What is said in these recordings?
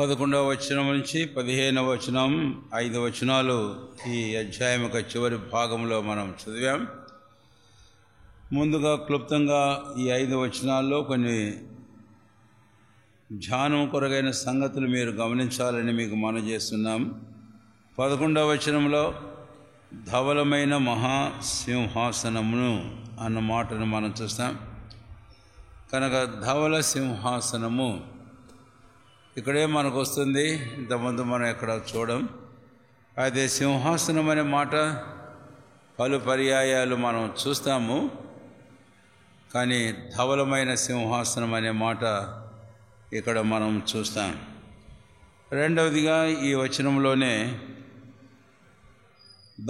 11వ వచనం నుంచి 15వ వచనం 5 వచనాలు ఈ అధ్యాయం యొక్క చివరి భాగంలో మనం చదివాం. ముందుగా క్లుప్తంగా ఈ 5 వచనాల్లో కొన్ని ధ్యానం కొరగైన సంగతులు మీరు గమనించాలని మీకు మనవి చేస్తున్నాం. 11వ వచనంలో ధవలమైన మహాసింహాసనమును అన్న మాటను మనం చూస్తాం. కనుక ధవల సింహాసనము ఇక్కడే మనకు వస్తుంది, ఇంతకుముందు మనం ఎక్కడ చూడం. అయితే సింహాసనం అనే మాట పలు పర్యాయాలు మనం చూస్తాము, కానీ ధవలమైన సింహాసనం అనే మాట ఇక్కడ మనం చూస్తాం. రెండవదిగా ఈ వచనంలోనే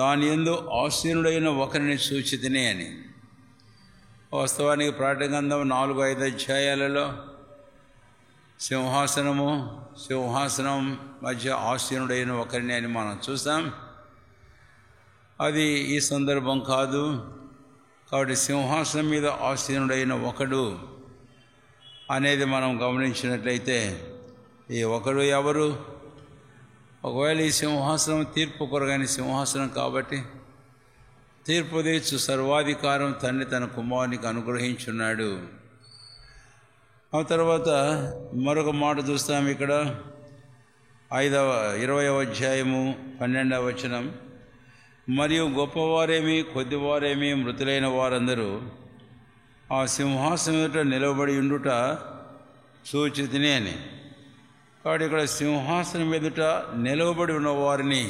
దాని యందు ఆసీనుడైన ఒకరిని సూచితిని అని. వాస్తవానికి ప్రకటన గ్రంథం 4-5 అధ్యాయాలలో సింహాసనం మధ్య ఆసీనుడైన ఒకరిని అని మనం చూస్తాం. అది ఈ సందర్భం కాదు. కాబట్టి సింహాసనం మీద ఆసీనుడైన ఒకడు అనేది మనం గమనించినట్లయితే ఈ ఒకడు ఎవరు? ఒకవేళ ఈ సింహాసనం తీర్పు కొరగని సింహాసనం కాబట్టి తీర్పు తీర్చు సర్వాధికారం తండ్రి తన కుమారునికి అనుగ్రహించున్నాడు. ఆ తర్వాత మరొక మాట చూస్తాం ఇక్కడ 20వ అధ్యాయము 12వ వచనం. మరియు గొప్పవారేమి కొద్దివారేమి మృతులైన వారందరూ ఆ సింహాసనం ఎదుట నిలబడి ఉండుట సూచితిని అని. కాబట్టి ఇక్కడ సింహాసనం ఎదుట నిలవబడి ఉన్నవారిని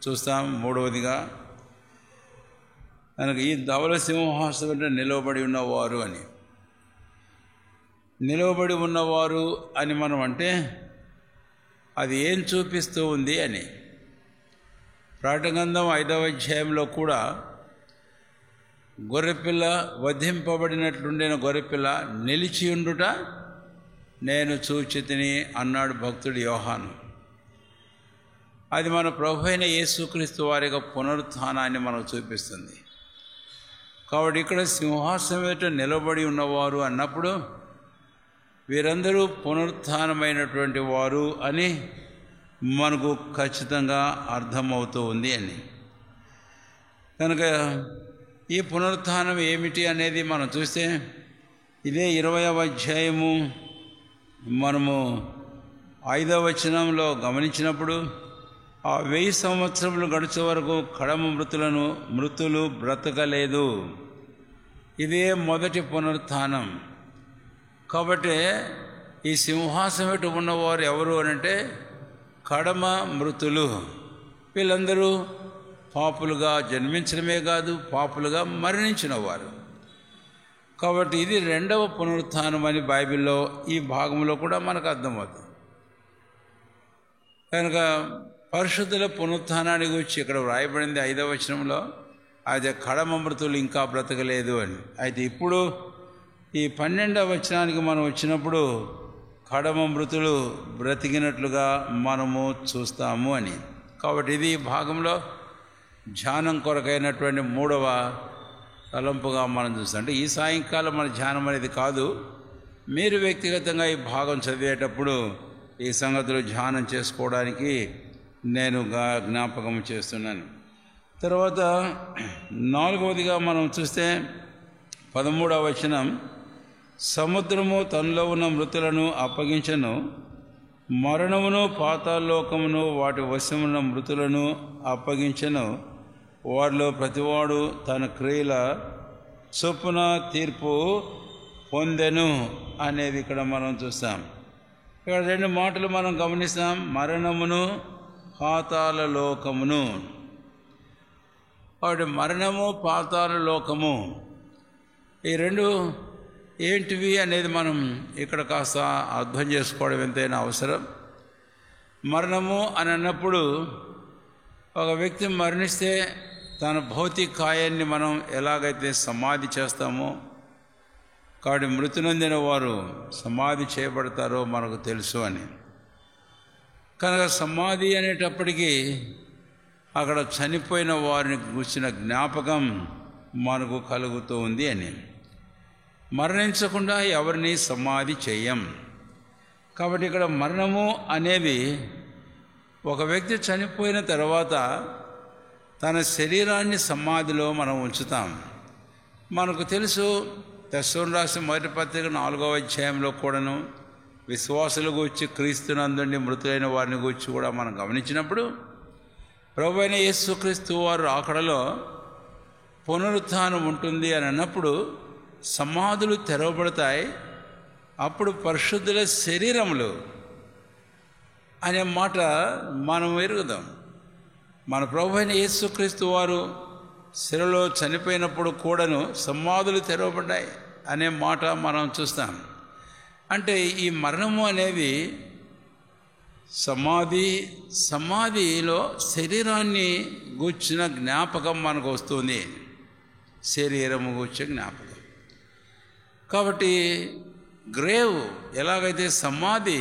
చూస్తాం. మూడవదిగా కనుక ఈ ధవల సింహాసనం ఎదుట నిలవబడి ఉన్నవారు అని. నిలవబడి ఉన్నవారు అని మనం అంటే అది ఏం చూపిస్తూ ఉంది అని. ప్రకటన గ్రంథం 5వ అధ్యాయంలో కూడా గొర్రెపిల్ల వధింపబడినట్లుండిన గొర్రెపిల్ల నిలిచి ఉండుట నేను చూచితిని అన్నాడు భక్తుడు యోహాను. అది మన ప్రభు అయిన యేసుక్రీస్తు వారి యొక్క పునరుత్థానాన్ని మనకు చూపిస్తుంది. కాబట్టి ఇక్కడ సింహాసనం ఎదుట నిలబడి ఉన్నవారు అన్నప్పుడు వీరందరూ పునరుత్థానమైనటువంటి వారు అని మనకు ఖచ్చితంగా అర్థమవుతూ ఉంది అని. కనుక ఈ పునరుత్థానం ఏమిటి అనేది మనం చూస్తే ఇదే 20వ అధ్యాయము మనము 5వ వచనంలో గమనించినప్పుడు ఆ 1000 సంవత్సరములు గడిచే వరకు కడమ మృతులు బ్రతకలేదు. ఇదే మొదటి పునరుత్థానం. కాబట్టి ఈ సింహాసనం ఎటు ఉన్నవారు ఎవరు అనంటే కడమ మృతులు. వీళ్ళందరూ పాపులుగా జన్మించడమే కాదు, పాపులుగా మరణించిన వారు. కాబట్టి ఇది 2వ పునరుత్థానం అని బైబిల్లో ఈ భాగంలో కూడా మనకు అర్థమవుతుంది. కనుక పరిశుద్ధుల పునరుత్థానాన్ని గురించి ఇక్కడ వ్రాయబడింది 5వ వచనంలో. అయితే కడమ మృతులు ఇంకా బ్రతకలేదు అని. అయితే ఇప్పుడు ఈ 12వ వచనానికి మనం వచ్చినప్పుడు కడమ మృతులు బ్రతికినట్లుగా మనము చూస్తాము అని. కాబట్టి ఇది ఈ భాగంలో ధ్యానం కొరకైనటువంటి 3వ తలంపుగా మనం చూస్తాం. అంటే ఈ సాయంకాలం మన ధ్యానం అనేది కాదు, మీరు వ్యక్తిగతంగా ఈ భాగం చదివేటప్పుడు ఈ సంగతులు ధ్యానం చేసుకోవడానికి నేను జ్ఞాపకం చేస్తున్నాను. తర్వాత 4వదిగా మనం చూస్తే 13వ వచనం. సముద్రము తనలో ఉన్న మృతులను అప్పగించెను, మరణమును పాతాళలోకమును వాటి వశమున్న మృతులను అప్పగించెను, వారిలో ప్రతివాడు తన క్రియల చొప్పున తీర్పు పొందెను అనేది ఇక్కడ మనం చూస్తాం. ఇక్కడ 2 మాటలు మనం గమనిస్తాం. మరణమును పాతాళలోకమును. కాబట్టి మరణము పాతాళలోకము ఈ 2 ఏంటివి అనేది మనం ఇక్కడ కాస్త అర్థం చేసుకోవడం ఎంతైనా అవసరం. మరణము అని అన్నప్పుడు ఒక వ్యక్తి మరణిస్తే తన భౌతిక కాయాన్ని మనం ఎలాగైతే సమాధి చేస్తామో, కాబట్టి మృతి నొందిన వారు సమాధి చేయబడతారో మనకు తెలుసు అని. కనుక సమాధి అనేటప్పటికీ అక్కడ చనిపోయిన వారిని కూర్చిన జ్ఞాపకం మనకు కలుగుతూ ఉంది అని. మరణించకుండా ఎవరిని సమాధి చేయం. కాబట్టి ఇక్కడ మరణము అనేది ఒక వ్యక్తి చనిపోయిన తర్వాత తన శరీరాన్ని సమాధిలో మనం ఉంచుతాం. మనకు తెలుసు, తెస్సలోనికీయులకు రాసిన మొదటి పత్రిక 4వ అధ్యాయంలో కూడాను విశ్వాసుల గురించి, క్రీస్తునందుండి మృతులైన వారిని గురించి కూడా మనం గమనించినప్పుడు ప్రభువైన యేసుక్రీస్తు వారు రాకడలో పునరుత్థానం ఉంటుంది అని అన్నప్పుడు సమాధులు తెరవబడతాయి. అప్పుడు పరిశుద్ధుల శరీరములు అనే మాట మనం ఎరుగుదాం. మన ప్రభువైన యేసుక్రీస్తు వారు శిలలో చనిపోయినప్పుడు కూడాను సమాధులు తెరవబడ్డాయి అనే మాట మనం చూస్తాం. అంటే ఈ మరణము అనేది సమాధిలో శరీరాన్ని గూర్చిన జ్ఞాపకం మనకు వస్తుంది. శరీరము గూర్చిన జ్ఞాపకం. కాబట్టి గ్రేవ్ ఎలాగైతే సమాధి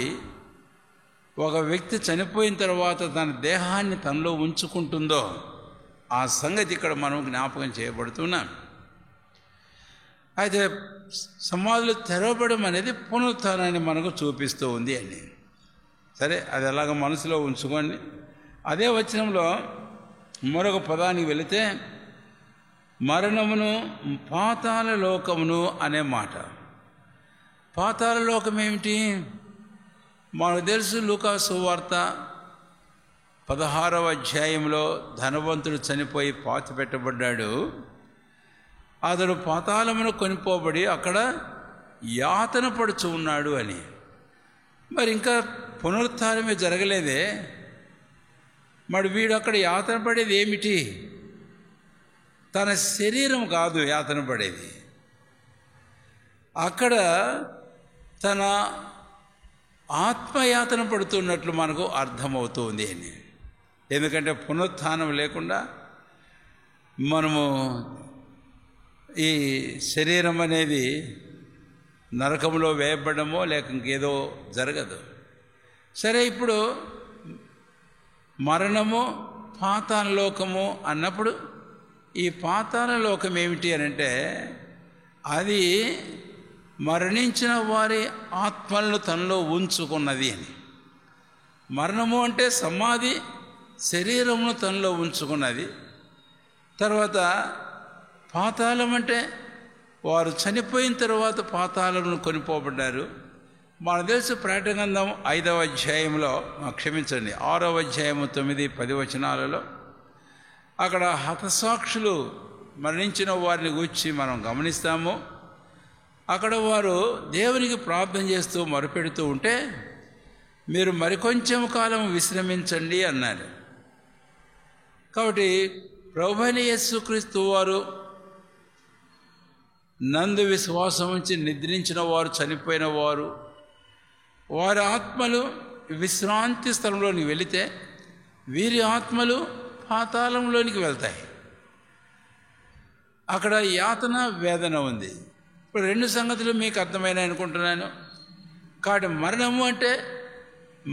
ఒక వ్యక్తి చనిపోయిన తర్వాత తన దేహాన్ని తనలో ఉంచుకుంటుందో ఆ సంగతి ఇక్కడ మనం జ్ఞాపకం చేయబడుతున్నాం. అయితే సమాధులు తెరవబడడం అనేది పునరుత్థానాన్ని మనకు చూపిస్తూ ఉంది అని. సరే, అది ఎలాగ మనసులో ఉంచుకోండి. అదే వచనంలో మరొక పదానికి వెళితే మరణమును పాతాళ లోకమును అనే మాట. పాతాళ లోకం ఏమిటి? మనకు తెలుసు, లూకా సువార్త 16వ అధ్యాయంలో ధనవంతుడు చనిపోయి పాతిపెట్టబడ్డాడు. అతడు పాతాళమును కొనిపోబడి అక్కడ యాతన పడుచు ఉన్నాడు అని. మరి ఇంకా పునరుత్థానమే జరగలేదే, మరి వీడు అక్కడ యాతన పడేది ఏమిటి? తన శరీరం కాదు యాతన పడేది, అక్కడ తన ఆత్మయాతన పడుతున్నట్లు మనకు అర్థమవుతుంది అని. ఎందుకంటే పునరుత్థానం లేకుండా మనము ఈ శరీరం అనేది నరకంలో వేయబడమో లేక ఇంకేదో జరగదు. సరే, ఇప్పుడు మరణము పాతాళ లోకము అన్నప్పుడు ఈ పాతాళ లోకం ఏమిటి అని అంటే అది మరణించిన వారి ఆత్మలను తనలో ఉంచుకున్నది అని. మరణము అంటే సమాధి, శరీరమును తనలో ఉంచుకున్నది. తర్వాత పాతాళం అంటే వారు చనిపోయిన తర్వాత పాతాళమును కొనిపోబడ్డారు. మన దేశ ప్రకటన గ్రంథం 5వ అధ్యాయంలో, క్షమించండి 6వ అధ్యాయము 9-10 వచనాలలో అక్కడ హతసాక్షులు మరణించిన వారిని గురించి మనం గమనిస్తాము. అక్కడ వారు దేవునికి ప్రార్థన చేస్తూ మొరపెడుతూ ఉంటే మీరు మరికొంచెం కాలం విశ్రమించండి అన్నారు. కాబట్టి ప్రభువైన యేసుక్రీస్తు వారు నందు విశ్వాసం ఉంచి నిద్రించిన వారు, చనిపోయిన వారు, వారి ఆత్మలు విశ్రాంతి స్థలంలోనికి వెళితే వీరి ఆత్మలు పాతాళంలోనికి వెళ్తాయి. అక్కడ యాతన, వేదన ఉంది. ఇప్పుడు 2 సంగతులు మీకు అర్థమైనాయి అనుకుంటున్నాను. కాబట్టి మరణము అంటే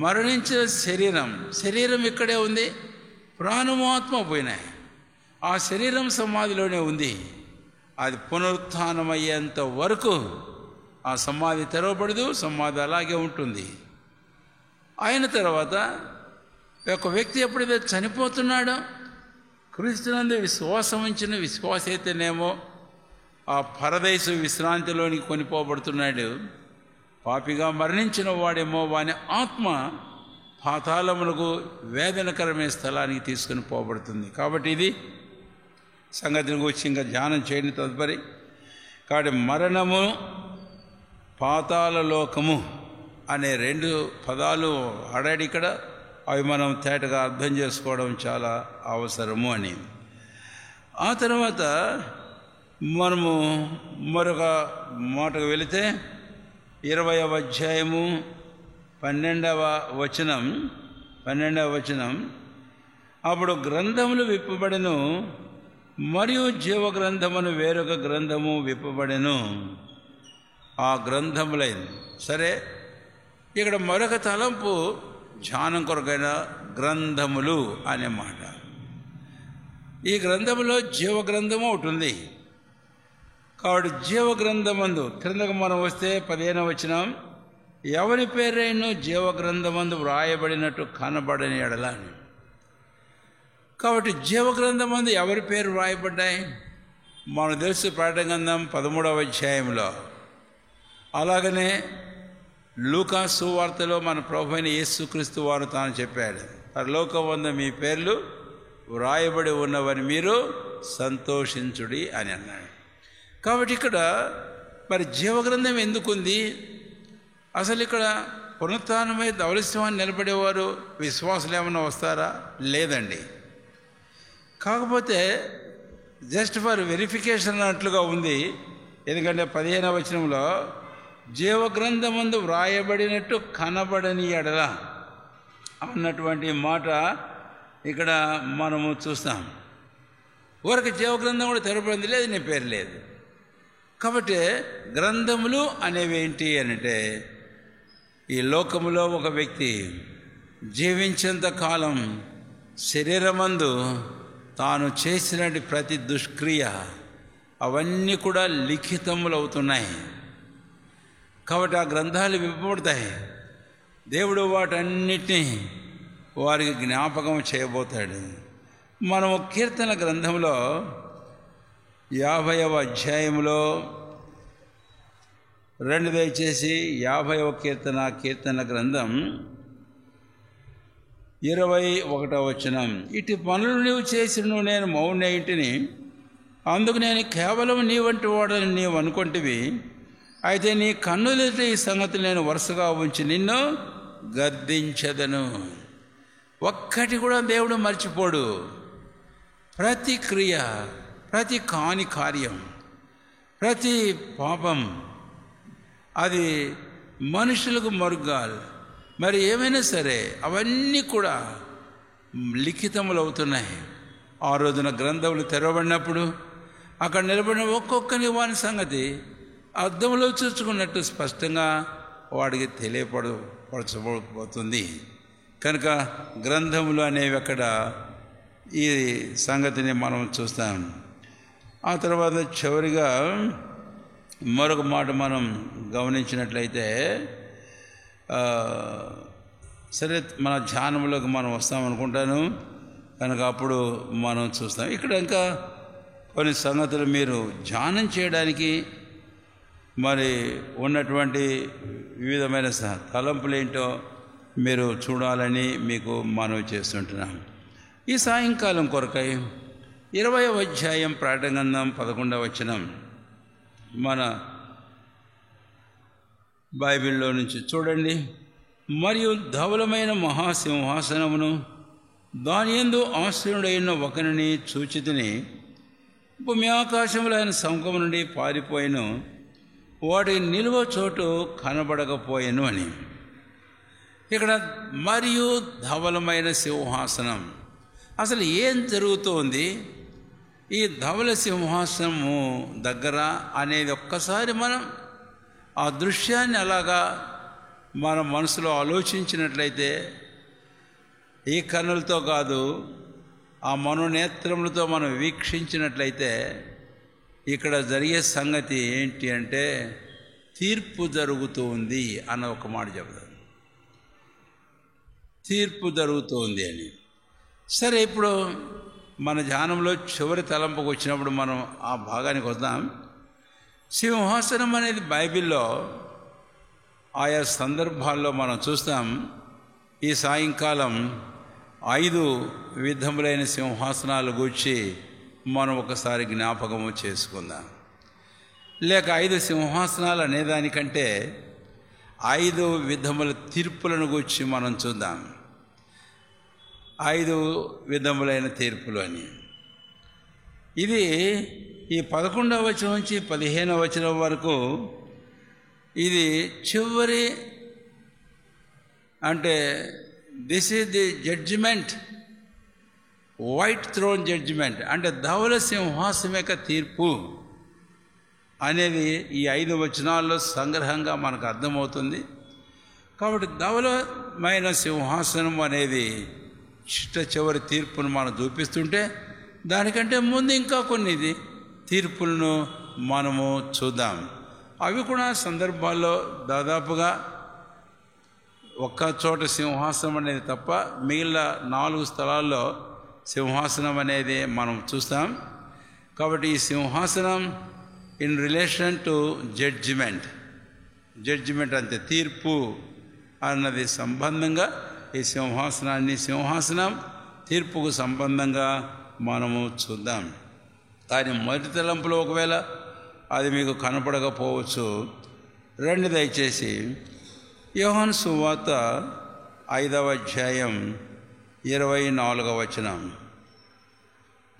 మరణించిన శరీరం ఇక్కడే ఉంది, ప్రాణము ఆత్మ పోయినాయి. ఆ శరీరం సమాధిలోనే ఉంది. అది పునరుత్థానమయ్యేంత వరకు ఆ సమాధి తెరవబడదు, సమాధి అలాగే ఉంటుంది. అయిన తర్వాత ఒక వ్యక్తి ఎప్పుడైతే చనిపోతున్నాడో, క్రీస్తునందు విశ్వాసం ఉంచిన విశ్వాస అయితేనేమో ఆ పరదేశు విశ్రాంతిలోనికి కొనిపోబడుతున్నాడు. పాపిగా మరణించిన వాడేమో వాని ఆత్మ పాతాళములకు వేదనకరమైన స్థలానికి తీసుకుని పోబడుతుంది. కాబట్టి ఇది సంగతిని గురించి ఇంకా ధ్యానం చేయండి తదుపరి. కాబట్టి మరణము, పాతాళ లోకము అనే 2 పదాలు ఆడాడు ఇక్కడ. అవి మనం తేటగా అర్థం చేసుకోవడం చాలా అవసరము అని. ఆ తర్వాత మనము మరొక మాటకు వెళితే 20వ అధ్యాయము 12వ వచనం, అప్పుడు గ్రంథములు విప్పబడెను, మరియు జీవ గ్రంథమును వేరొక గ్రంథము విప్పబడెను. ఆ గ్రంథములైంది. సరే, ఇక్కడ మరొక తలంపు ధ్యానం కొరకైన గ్రంథములు అనే మాట. ఈ గ్రంథములో జీవ గ్రంథము ఒకటి ఉంది. కాబట్టి జీవ గ్రంథమందు క్రిందకు మనం వస్తే 15వ వచనం, ఎవరి పేరైనా జీవగ్రంథమందు వ్రాయబడినట్టు కనబడని ఎడల. కాబట్టి జీవగ్రంథమందు ఎవరి పేరు వ్రాయబడ్డాయి? మనకు తెలుసు ప్రకటన గ్రంథం 13వ అధ్యాయంలో. అలాగనే లూకా సువార్తలో మన ప్రభు అయిన యేసుక్రీస్తు వారు తాను చెప్పాడు, పరలోకమందు మీ పేర్లు వ్రాయబడి ఉన్నవని మీరు సంతోషించుడి అని అన్నాడు. కాబట్టి ఇక్కడ మరి జీవగ్రంథం ఎందుకుంది? అసలు ఇక్కడ పునరుత్థానమై ధవళసింహాన్ని నిలబడేవారు విశ్వాసులు ఏమైనా వస్తారా? లేదండి. కాకపోతే జస్ట్ ఫర్ వెరిఫికేషన్ అన్నట్లుగా ఉంది. ఎందుకంటే 15వ వచనంలో జీవగ్రంథమందు వ్రాయబడినట్టు కనబడని ఎడల అన్నటువంటి మాట ఇక్కడ మనము చూస్తాం. ఊరికి జీవగ్రంథం కూడా తెరపడింది లేదు, నీ పేరు లేదు. కాబట్టి గ్రంథములు అనేవి ఏంటి అంటే, ఈ లోకములో ఒక వ్యక్తి జీవించేంత కాలం శరీరమందు తాను చేసిన ప్రతి దుష్క్రియ అవన్నీ కూడా లిఖితములు అవుతున్నాయి. కాబట్టి ఆ గ్రంథాలు విప్పబడతాయి. దేవుడు వాటన్నిటినీ వారికి జ్ఞాపకం చేయబోతాడు. మనము కీర్తన గ్రంథంలో 50వ అధ్యాయంలో దయచేసి 50వ కీర్తన గ్రంథం 21వ వచనం. ఇటు పనులు నీవు చేసిను నేను మౌన ఇంటిని, అందుకు నేను కేవలం నీ వంటి వాడని నీవు అనుకుంటివి. అయితే నీ కన్నులెదుట ఈ సంగతులు నేను వరుసగా ఉంచి నిన్ను గద్దించదను. ఒక్కటి కూడా దేవుడు మర్చిపోడు. ప్రతి క్రియ, ప్రతి కాని కార్యం, ప్రతి పాపం అది మనుషులకు మరుగాలు మరి ఏమైనా సరే అవన్నీ కూడా లిఖితములు అవుతున్నాయి. ఆ రోజున గ్రంథములు తెరవబడినప్పుడు అక్కడ నిలబడిన ఒక్కొక్కని వాని సంగతి అద్దంలో చూసుకున్నట్టు స్పష్టంగా వాడికి తెలియపరచబోతుంది. కనుక గ్రంథములు అనేవి అక్కడ ఈ సంగతిని మనం చూస్తాం. ఆ తర్వాత చివరిగా మరొక మాట మనం గమనించినట్లయితే, సరే మన ధ్యానంలోకి మనం వస్తామనుకుంటాను. కనుక అప్పుడు మనం చూస్తాం. ఇక్కడ ఇంకా కొన్ని సంగతులు మీరు ధ్యానం చేయడానికి మరి ఉన్నటువంటి వివిధమైన తలంపులు ఏంటో మీరు చూడాలని మీకు మనవి చేస్తుంటున్నాం. ఈ సాయంకాలం కొరకై 20వ అధ్యాయం ప్రకటన గ్రంథం 11వ వచనం మన బైబిల్లో నుంచి చూడండి. మరియు ధవలమైన మహాసింహాసనమును దాని యందు ఆశ్రయుడైన ఒకరిని చూచితిని. భూమి ఆకాశములు ఆయన సముఖము నుండి పారిపోయిను, వాటి నిలువ చోటు కనబడకపోయాను అని. ఇక్కడ మరియు ధవలమైన సింహాసనం, అసలు ఏం జరుగుతోంది ఈ ధవల సింహాసనము దగ్గర అనేది ఒక్కసారి మనం ఆ దృశ్యాన్ని అలాగా మన మనసులో ఆలోచించినట్లయితే, ఈ కన్నులతో కాదు ఆ మనోనేత్రములతో మనం వీక్షించినట్లయితే ఇక్కడ జరిగే సంగతి ఏంటి అంటే తీర్పు జరుగుతూ ఉంది అన్న ఒక మాట చెబుతాం. తీర్పు జరుగుతోంది అని. సరే, ఇప్పుడు మన ధ్యానంలో చివరి తలంపుకు వచ్చినప్పుడు మనం ఆ భాగానికి వద్దాం. సింహాసనం అనేది బైబిల్లో ఆయా సందర్భాల్లో మనం చూస్తాం. ఈ సాయంకాలం 5 విధములైన సింహాసనాలు గూర్చి మనం ఒకసారి జ్ఞాపకము చేసుకుందాం. లేక 5 సింహాసనాలు అనేదానికంటే 5 విధముల తీర్పులను గూర్చి మనం చూద్దాం. 5 విధములైన తీర్పులు అని. ఇది ఈ 11వ వచనం నుంచి 15వ వచనం వరకు ఇది చివరి, అంటే this is the judgement, white throne judgement, అంటే ధవల సింహాసనం యొక్క తీర్పు అనేది ఈ 5 వచనాల్లో సంగ్రహంగా మనకు అర్థమవుతుంది. కాబట్టి ధవలమైన సింహాసనం అనేది చివరి తీర్పును మనం చూపిస్తుంటే, దానికంటే ముందు ఇంకా కొన్ని తీర్పులను మనము చూద్దాం. అవి కూడా సందర్భాల్లో దాదాపుగా ఒక్క చోట సింహాసనం అనేది తప్ప మిగిలిన 4 స్థలాల్లో సింహాసనం అనేది మనం చూస్తాం. కాబట్టి ఈ సింహాసనం ఇన్ రిలేషన్ టు జడ్జిమెంట్ అంతే, తీర్పు అన్నది సంబంధంగా ఈ సింహాసనం తీర్పుకు సంబంధంగా మనము చూద్దాం. కానీ మొదటి తలంపులో ఒకవేళ అది మీకు కనపడకపోవచ్చు. రండి దయచేసి యోహాను సువార్త 5వ అధ్యాయం 24వ వచనం.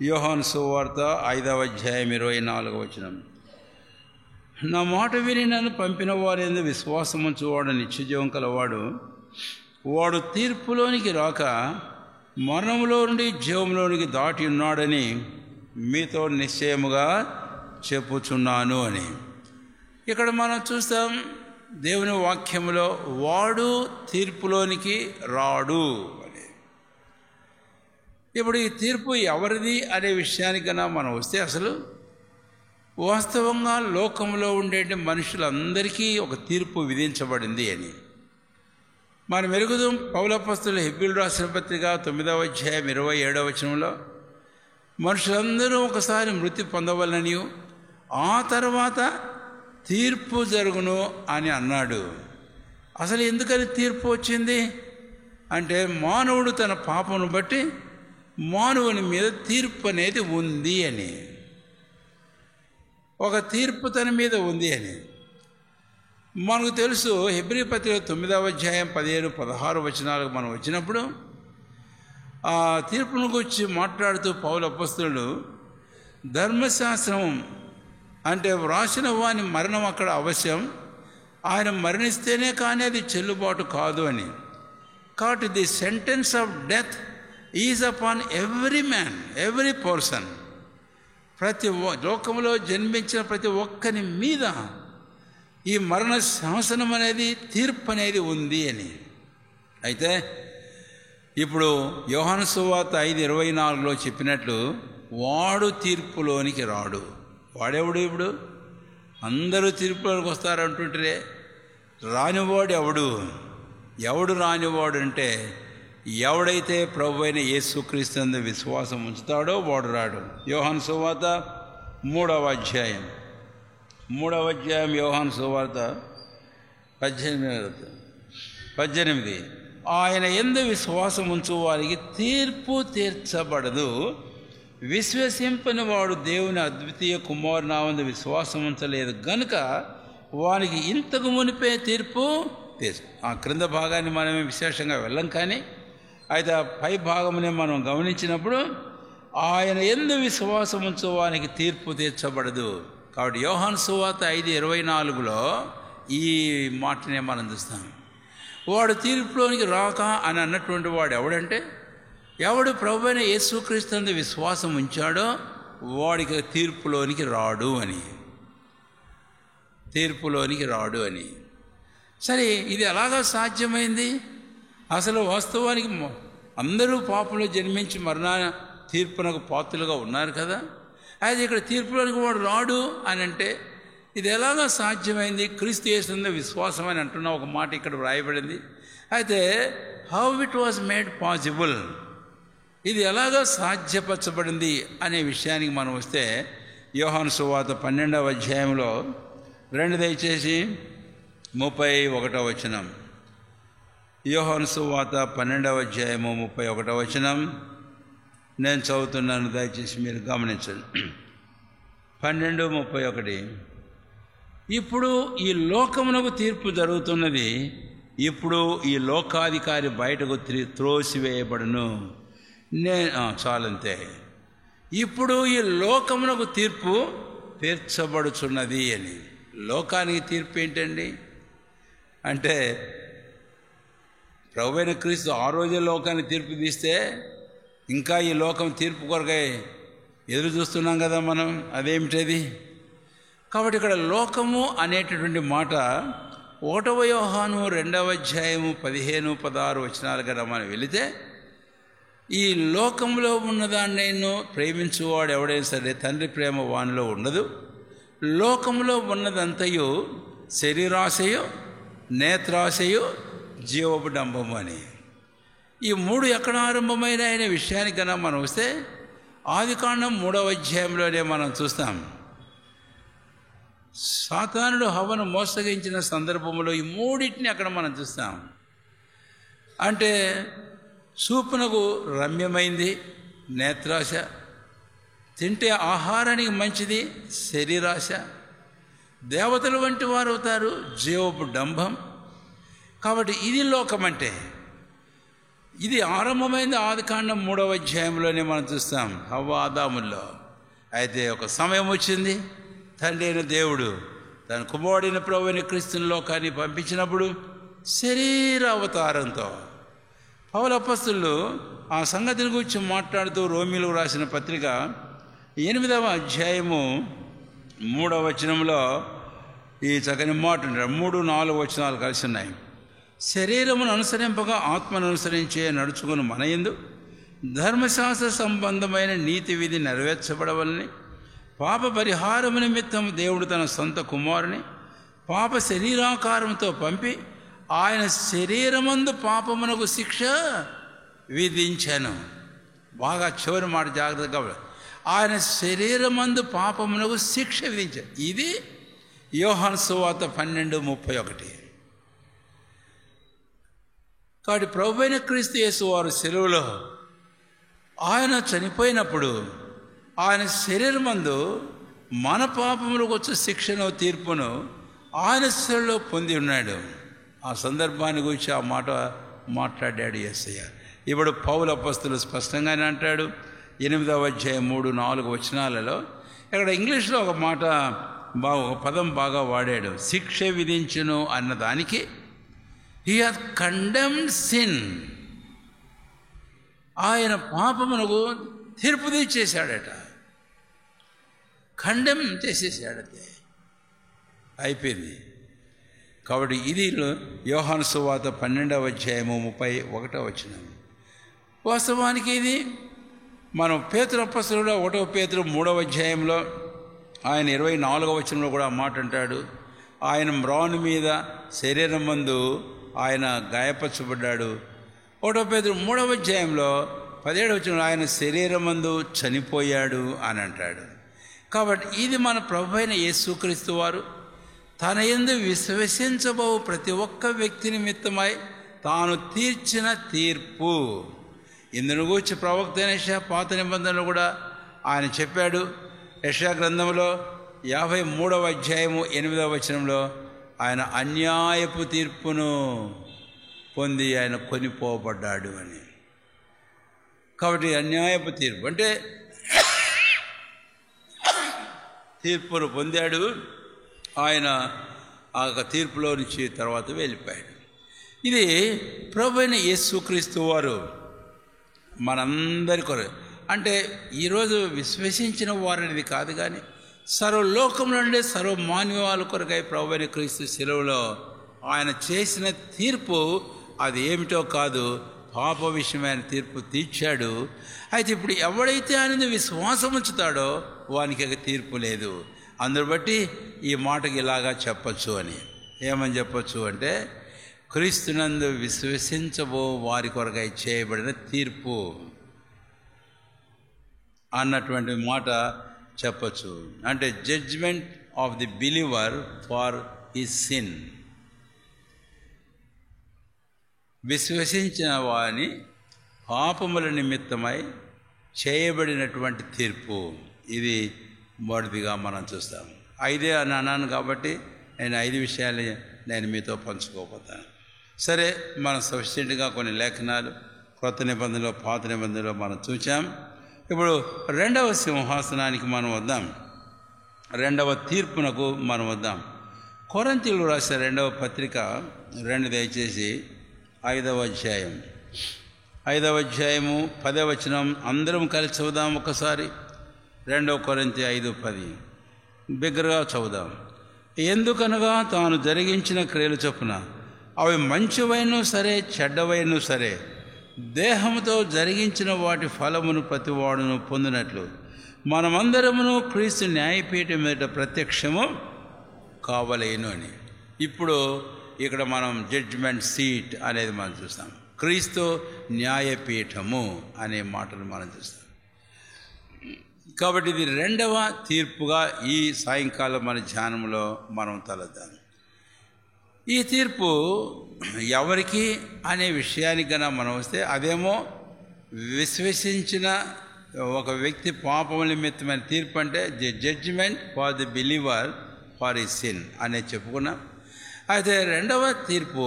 యోహాను సువార్త 5వ అధ్యాయం 24వ వచనం. నా మాట విని నన్ను పంపిన వారి విశ్వాసముంచువాడు నిత్యజీవం కలవాడు. వాడు తీర్పులోనికి రాక మరణంలో నుండి జీవంలోనికి దాటి ఉన్నాడని మీతో నిశ్చయముగా చెప్పుచున్నాను అని. ఇక్కడ మనం చూస్తాం దేవుని వాక్యములో వాడు తీర్పులోనికి రాడు అని. ఇప్పుడు ఈ తీర్పు ఎవరిది అనే విషయానికన్నా మనం వస్తే, అసలు వాస్తవంగా లోకంలో ఉండే మనుషులందరికీ ఒక తీర్పు విధించబడింది అని మనం ఎరుగుదాం. పౌలప్పస్తులు హెబ్రీయులకు రాసిన పత్రిక 9వ అధ్యాయం 27వ వచనంలో మనుషులందరూ ఒకసారి మృతి పొందవలనని ఆ తర్వాత తీర్పు జరుగును అని అన్నాడు. అసలు ఎందుకని తీర్పు వచ్చింది అంటే, మానవుడు తన పాపను బట్టి మానవుని మీద తీర్పు అనేది ఉంది అని, ఒక తీర్పు తన మీద ఉంది అని మనకు తెలుసు. హెబ్రీ పత్రిక 9వ అధ్యాయం 15-16 వచనాలకు మనం వచ్చినప్పుడు ఆ తీర్పును గురించి మాట్లాడుతూ పౌలు అపొస్తలుడు ధర్మశాస్త్రం అంటే వ్రాసిన వాని మరణం అక్కడ అవశ్యం, ఆయన మరణిస్తేనే కానీ అది చెల్లుబాటు కాదు అని. కాబట్టి the sentence of death is upon every man, every person. ప్రతి లోకంలో జన్మించిన ప్రతి ఒక్కరి మీద ఈ మరణ శాసనం అనేది, తీర్పు అనేది ఉంది అని. అయితే ఇప్పుడు యోహాను సువార్త 5:24లో చెప్పినట్లు వాడు తీర్పులోనికి రాడు. వాడెవడు? ఇప్పుడు అందరూ తీర్పులోనికి వస్తారంటుంటే రానివాడు ఎవడు రానివాడు అంటే, ఎవడైతే ప్రభువైన యేసుక్రీస్తు విశ్వాసం ఉంచుతాడో వాడు రాడు. యోహాను సువార్త 3వ అధ్యాయం యోహాను సువార్త 18. ఆయన యందు విశ్వాసం ఉంచు వారికి తీర్పు తీర్చబడదు. విశ్వసింపని వాడు దేవుని అద్వితీయ కుమారునామందు విశ్వాసం ఉంచలేదు గనుక వానికి ఇంతకు మునిపే తీర్పు ఆ క్రింద భాగాన్ని మనమే విశేషంగా వెళ్ళం, కానీ అయితే ఆ పై భాగమునే మనం గమనించినప్పుడు ఆయన యందు విశ్వాసం ఉంచు వానికి తీర్పు తీర్చబడదు. కాబట్టి యోహాను సువార్త 5:24లో ఈ మాటనే మనం చూస్తాం. వాడు తీర్పులోనికి రాక అని అన్నటువంటి వాడు ఎవడంటే, ఎవడు ప్రభువైన యేసుక్రీస్తు విశ్వాసం ఉంచాడో వాడికి తీర్పులోనికి రాడు అని. సరే, ఇది ఎలాగా సాధ్యమైంది? అసలు వాస్తవానికి అందరూ పాపంలో జన్మించి మరణ తీర్పునకు పాత్రులుగా ఉన్నారు కదా. అయితే ఇక్కడ తీర్పులోనికి వాడు రాడు అని అంటే ఇది ఎలాగా సాధ్యమైంది? క్రీస్తు యేసునందు విశ్వాసం అని అంటున్న ఒక మాట ఇక్కడ వ్రాయబడింది. అయితే how it was made possible, ఇది ఎలాగా సాధ్యపరచబడింది అనే విషయానికి మనం వస్తే యోహాను సువార్త 12వ అధ్యాయంలో దయచేసి 31వ వచనం. యోహాను సువార్త 12వ అధ్యాయము 31వ వచనం నేను చదువుతున్నాను, దయచేసి మీరు గమనించండి. 12:31. ఇప్పుడు ఈ లోకమునకు తీర్పు జరుగుతున్నది, ఇప్పుడు ఈ లోకాధికారి బయటకు త్రోసివేయబడును. చాలంతే. ఇప్పుడు ఈ లోకమునకు తీర్పు తీర్చబడుచున్నది అని. లోకానికి తీర్పు ఏంటండి అంటే, ప్రభువైన క్రీస్తు ఆ రోజే లోకానికి తీర్పు తీస్తే ఇంకా ఈ లోకం తీర్పు కొరకై ఎదురు చూస్తున్నాం కదా మనం. అదేమిటది? కాబట్టి ఇక్కడ లోకము అనేటటువంటి మాట 1వ యోహాను 2వ అధ్యాయము 15-16 వచనాలు కదా మనం వెళితే, ఈ లోకంలో ఉన్నదాన్ని నేను ప్రేమించువాడు ఎవడైనా సరే తండ్రి ప్రేమ వానిలో ఉండదు. లోకంలో ఉన్నదంతయు శరీరాశయు, నేత్రాశయు, జీవపు డంబము అని. ఈ 3 ఎక్కడ ఆరంభమైన అనే విషయానికి కన్నా మనం వస్తే ఆదికాండం 3వ అధ్యాయంలోనే మనం చూస్తాం. సాతానుడు హవ్వను మోసగించిన సందర్భంలో ఈ 3 అక్కడ మనం చూస్తాం. అంటే చూపునకు రమ్యమైంది నేత్రాశ, తింటే ఆహారానికి మంచిది శరీరాశ, దేవతల వంటి వారు అవుతారు జీవపు డంబం. కాబట్టి ఇది లోకమంటే. ఇది ఆరంభమైంది ఆదికాండం 3వ అధ్యాయంలోనే మనం చూస్తాం హవ్వ ఆదాముల్లో. అయితే ఒక సమయం వచ్చింది, తండ్రి అయిన దేవుడు తన కుమారుడైన ప్రభువైన క్రీస్తుని లోకాన్ని పంపించినప్పుడు శరీర అవతారంతో పౌలు అపొస్తలుడు ఆ సంగతిని గురించి మాట్లాడుతూ రోమీయులకు రాసిన పత్రిక 8వ అధ్యాయము 3వ వచనంలో ఈ చక్కని మాట ఉంటారు. 3, 4 వచనాలు కలిసి ఉన్నాయి. శరీరమును అనుసరింపగా ఆత్మను అనుసరించే నడుచుకుని మన యందు ధర్మశాస్త్ర సంబంధమైన నీతి విధి నెరవేర్చబడవలని పాప పరిహారము నిమిత్తం దేవుడు తన సొంత కుమారుని పాప శరీరాకారంతో పంపి ఆయన శరీరమందు పాపమునకు శిక్ష విధించాను. బాగా చివరి మాట జాగ్రత్తగా, ఆయన శరీరమందు పాపమునకు శిక్ష విధించాను. ఇది యోహాను సువార్త 12:31. కాబట్టి ప్రభువైన క్రీస్తు యేసు వారు సెలవులో ఆయన చనిపోయినప్పుడు ఆయన శరీరమందు మన పాపములకు వచ్చే శిక్షను తీర్పును ఆయన శరీరంలో పొంది ఉన్నాడు. ఆ సందర్భాన్ని గురించి ఆ మాట మాట్లాడాడు యేసయ్య. ఇప్పుడు పౌలు అపొస్తలుడు స్పష్టంగానే అంటాడు 8వ అధ్యాయం 3, 4 వచనాలలో. ఇక్కడ ఇంగ్లీష్లో ఒక మాట ఒక పదం బాగా వాడాడు. శిక్ష విధించును అన్నదానికి హీ హాజ్ కండెమ్డ్ సిన్. ఆయన పాపమునకు తీర్పు తీర్చేశాడట, కండెమ్ చేసేసాడతే, అయిపోయింది. కాబట్టి ఇది యోహాను సువార్త 12వ అధ్యాయము 31వ వచనం. వాస్తవానికి ఇది మనం పేతురు అపొస్తలుడు 1వ పేతురు 3వ అధ్యాయంలో ఆయన 24వ వచనంలో కూడా మాట అంటాడు. ఆయన మ్రాను మీద శరీరం మందు ఆయన గాయపరచబడ్డాడు. 1వ పేతురు 3వ అధ్యాయంలో 17వ వచనంలో ఆయన శరీరం మందు చనిపోయాడు అని అంటాడు. కాబట్టి ఇది మన ప్రభు అయిన యేసుక్రీస్తు వారు తన యందు విశ్వసించబో ప్రతి ఒక్క వ్యక్తి నిమిత్తమై తాను తీర్చిన తీర్పు. ఇందును గూర్చి ప్రవక్త అయిన యెషయా పాత నిబంధనలు కూడా ఆయన చెప్పాడు. యెషయా గ్రంథంలో 53వ అధ్యాయము 8వ వచనంలో ఆయన అన్యాయపు తీర్పును పొంది ఆయన కొనిపోబడ్డాడు అని. కాబట్టి అన్యాయపు తీర్పు అంటే తీర్పును పొందాడు. ఆయన ఆ తీర్పులో నుంచి తర్వాత వెళ్ళిపోయాడు. ఇది ప్రభువైన యేసుక్రీస్తు వారు మనందరి కొరకు, అంటే ఈరోజు విశ్వసించిన వారనేది కాదు, కానీ సర్వలోకంలో ఉండే సర్వ మానవాళి కొరకై ప్రభువైన క్రీస్తు శిలువలో ఆయన చేసిన తీర్పు అది ఏమిటో కాదు, పాప విషయమైన తీర్పు తీర్చాడు. అయితే ఇప్పుడు ఎవడైతే ఆయన విశ్వాసం ఉంచుతాడో వానికి తీర్పు లేదు. అందును బట్టి ఈ మాటకి ఇలాగా చెప్పచ్చు అని. ఏమని చెప్పచ్చు అంటే క్రీస్తునందు విశ్వసించబో వారి కొరకై చేయబడిన తీర్పు అన్నటువంటి మాట చెప్పచ్చు. అంటే judgement of the believer for his sin. విశ్వసించిన వాని పాపముల నిమిత్తమై చేయబడినటువంటి తీర్పు. ఇది మొదటిదిగా మనం చూస్తాం. 5 అని అన్నాను కాబట్టి నేను 5 విషయాలు నేను మీతో పంచుకోపోతాను. సరే, మనం సఫిషియెంట్గా కొన్ని లేఖనాలు కొత్త నిబంధనలో పాత నిబంధనలో మనం చూసాం. ఇప్పుడు 2వ సింహాసనానికి మనం వద్దాం, 2వ తీర్పునకు మనం వద్దాం. కొరింథీయులకు రాసిన 2వ పత్రిక 2 దయచేసి 5వ అధ్యాయం 5వ అధ్యాయము 10వ వచనం అందరం కలిసి చదువుదాం ఒకసారి. 2 కొరింథీ 5:10 బిగ్గరగా చదువుదాం. ఎందుకనగా తాను జరిగించిన క్రియలు చొప్పున అవి మంచివైనను సరే చెడ్డవైనను సరే దేహముతో జరిగించిన వాటి ఫలమును ప్రతివాడును పొందినట్లు మనమందరమును క్రీస్తు న్యాయపీఠం మీద ప్రత్యక్షము కావలేను అని. ఇప్పుడు ఇక్కడ మనం జడ్జిమెంట్ సీట్ అనేది మనం చూస్తాం. క్రీస్తు న్యాయపీఠము అనే మాటలు మనం చూస్తాం. కాబట్టి ఇది రెండవ తీర్పుగా ఈ సాయంకాలం మన ధ్యానంలో మనం తలద్దాం. ఈ తీర్పు ఎవరికి అనే విషయానికి కన్నా మనం వస్తే, అదేమో విశ్వసించిన ఒక వ్యక్తి పాపం నిమిత్తమైన తీర్పు, అంటే judgement for the believer for his sin అనేది చెప్పుకున్నాం. అయితే రెండవ తీర్పు,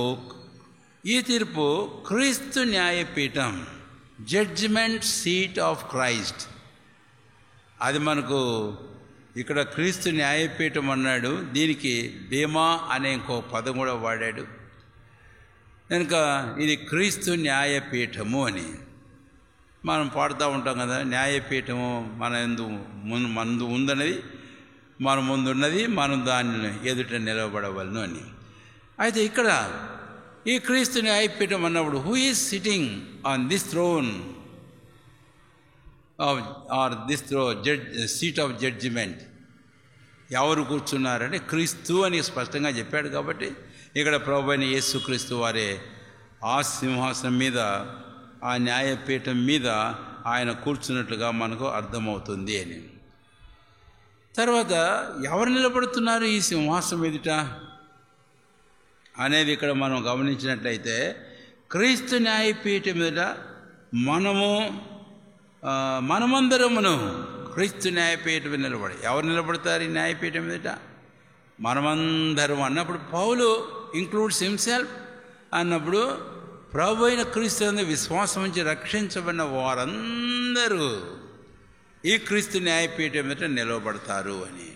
ఈ తీర్పు క్రీస్తు న్యాయపీఠం, జడ్జిమెంట్ సీట్ ఆఫ్ క్రైస్ట్. అది మనకు ఇక్కడ క్రీస్తు న్యాయపీఠం అన్నాడు, దీనికి బీమా అనే ఇంకో పదం కూడా వాడాడు కనుక ఇది క్రీస్తు న్యాయపీఠము అని మనం పాడుతూ ఉంటాం కదా. న్యాయపీఠము ముందు ఉందన్నది, మన ముందున్నది, మనం దాన్ని ఎదుట నిలబడవలను అని. అయితే ఇక్కడ ఈ క్రీస్తు న్యాయపీఠం అన్నప్పుడు, who is sitting on this throne or this seat of judgement, ఎవరు కూర్చున్నారంటే క్రీస్తు అని స్పష్టంగా చెప్పాడు. కాబట్టి ఇక్కడ ప్రభువైన యేసుక్రీస్తు వారే ఆ సింహాసనం మీద, ఆ న్యాయపీఠం మీద ఆయన కూర్చున్నట్లుగా మనకు అర్థమవుతుంది అని. తర్వాత ఎవరు నిలబడుతున్నారు ఈ సింహాసనం ఎదుట అనేది ఇక్కడ మనం గమనించినట్లయితే, క్రీస్తు న్యాయపీఠం మీద మనమందరమును క్రీస్తు న్యాయపీఠం మీద నిలబడి, ఎవరు నిలబడతారు ఈ న్యాయపీఠం మీద? మనమందరం అన్నప్పుడు పౌలు ఇంక్లూడ్స్ హిమ్సెల్ఫ్ అన్నప్పుడు, ప్రభు అయిన క్రీస్తు యందు విశ్వాసం నుంచి రక్షించబడిన వారందరూ ఈ క్రీస్తు న్యాయపీఠం మీద నిలబడతారు అని.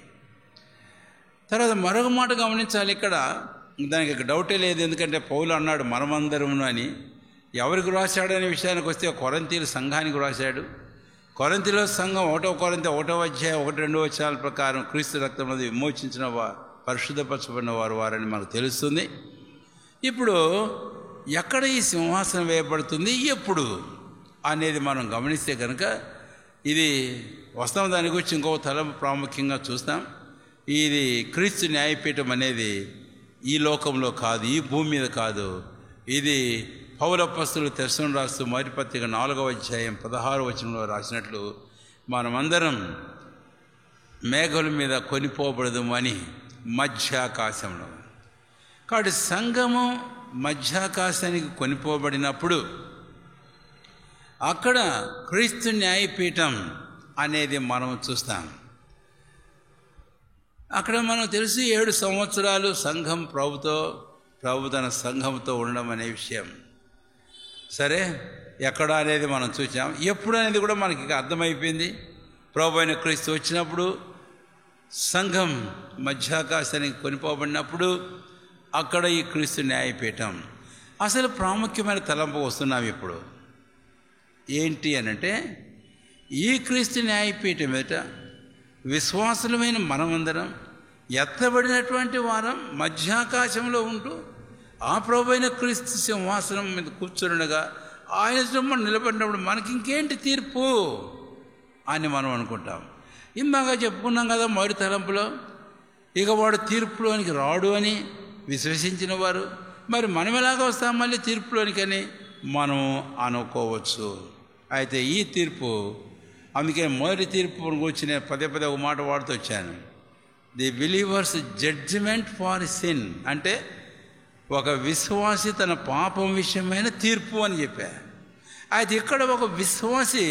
తర్వాత మరొక మాట గమనించాలి ఇక్కడ, దానికి డౌటే లేదు, ఎందుకంటే పౌలు అన్నాడు మనమందరమును అని. ఎవరికి రాశాడు అనే విషయానికి వస్తే కొరింథీయుల సంఘానికి రాశాడు. కొరింథీయుల సంఘం 1 కొరింథీ 1వ అధ్యాయం 1-2 వచనాల ప్రకారం క్రీస్తు రక్తంలో విమోచించిన పరిశుద్ధపరచబడిన వారని మనకు తెలుస్తుంది. ఇప్పుడు ఎక్కడ ఈ సింహాసనం వేయబడుతుంది, ఎప్పుడు అనేది మనం గమనిస్తే కనుక ఇది వస్తాం. దాని గురించి ఇంకో తలం ప్రాముఖ్యంగా చూస్తాం. ఇది క్రీస్తు న్యాయపీఠం అనేది ఈ లోకంలో కాదు, ఈ భూమి మీద కాదు. ఇది పౌలు అపోస్తలుడు తెస్సలోనికీయులకు రాస్తూ మొదటి పత్రిక 4వ అధ్యాయం 16వ వచనంలో రాసినట్లు, మనమందరం మేఘాల మీద కొనిపోబడదుము అని మధ్యాకాశంలో. కాబట్టి సంఘము మధ్యాకాశానికి కొనిపోబడినప్పుడు అక్కడ క్రీస్తు న్యాయపీఠం అనేది మనం చూస్తాం. అక్కడ మనం తెలిసి 7 సంవత్సరాలు సంఘం ప్రభు తన సంఘంతో ఉండడం అనే విషయం సరే ఎక్కడ అనేది మనం చూసాం. ఎప్పుడు అనేది కూడా మనకి అర్థమైపోయింది. ప్రభు అయిన క్రీస్తు వచ్చినప్పుడు, సంఘం మధ్యాకాశానికి కొనిపోబడినప్పుడు అక్కడ ఈ క్రీస్తు న్యాయపీఠం. అసలు ప్రాముఖ్యమైన తలంపు వస్తున్నాం ఇప్పుడు. ఏంటి అనంటే, ఈ క్రీస్తు న్యాయపీఠం మీద విశ్వాసులమైన మనమందరం ఎత్తబడినటువంటి వారం మధ్యాకాశంలో ఉంటూ ఆ ప్రభువైన క్రీస్తు సింహాసనం మీద కూర్చుండగా ఆయన మనం నిలబడినప్పుడు మనకి ఇంకేంటి తీర్పు అని మనం అనుకుంటాం. ఇందాక చెప్పుకున్నాం కదా మొదటి తలంపులో, ఇక వాడు తీర్పులోనికి రాడు అని విశ్వసించిన వారు, మరి మనం ఎలాగ వస్తాం మళ్ళీ తీర్పులోనికని మనం అనుకోవచ్చు. అయితే ఈ తీర్పు, అందుకే మొదటి తీర్పు గురించి నేను పదే ఒక మాట వాడుతూ వచ్చాను. The believers judgement for sin, అంటే ఒక విశ్వాసి తన పాపం విషయమైన తీర్పు అని చెప్పారు. అయితే ఇక్కడ ఒక విశ్వాసి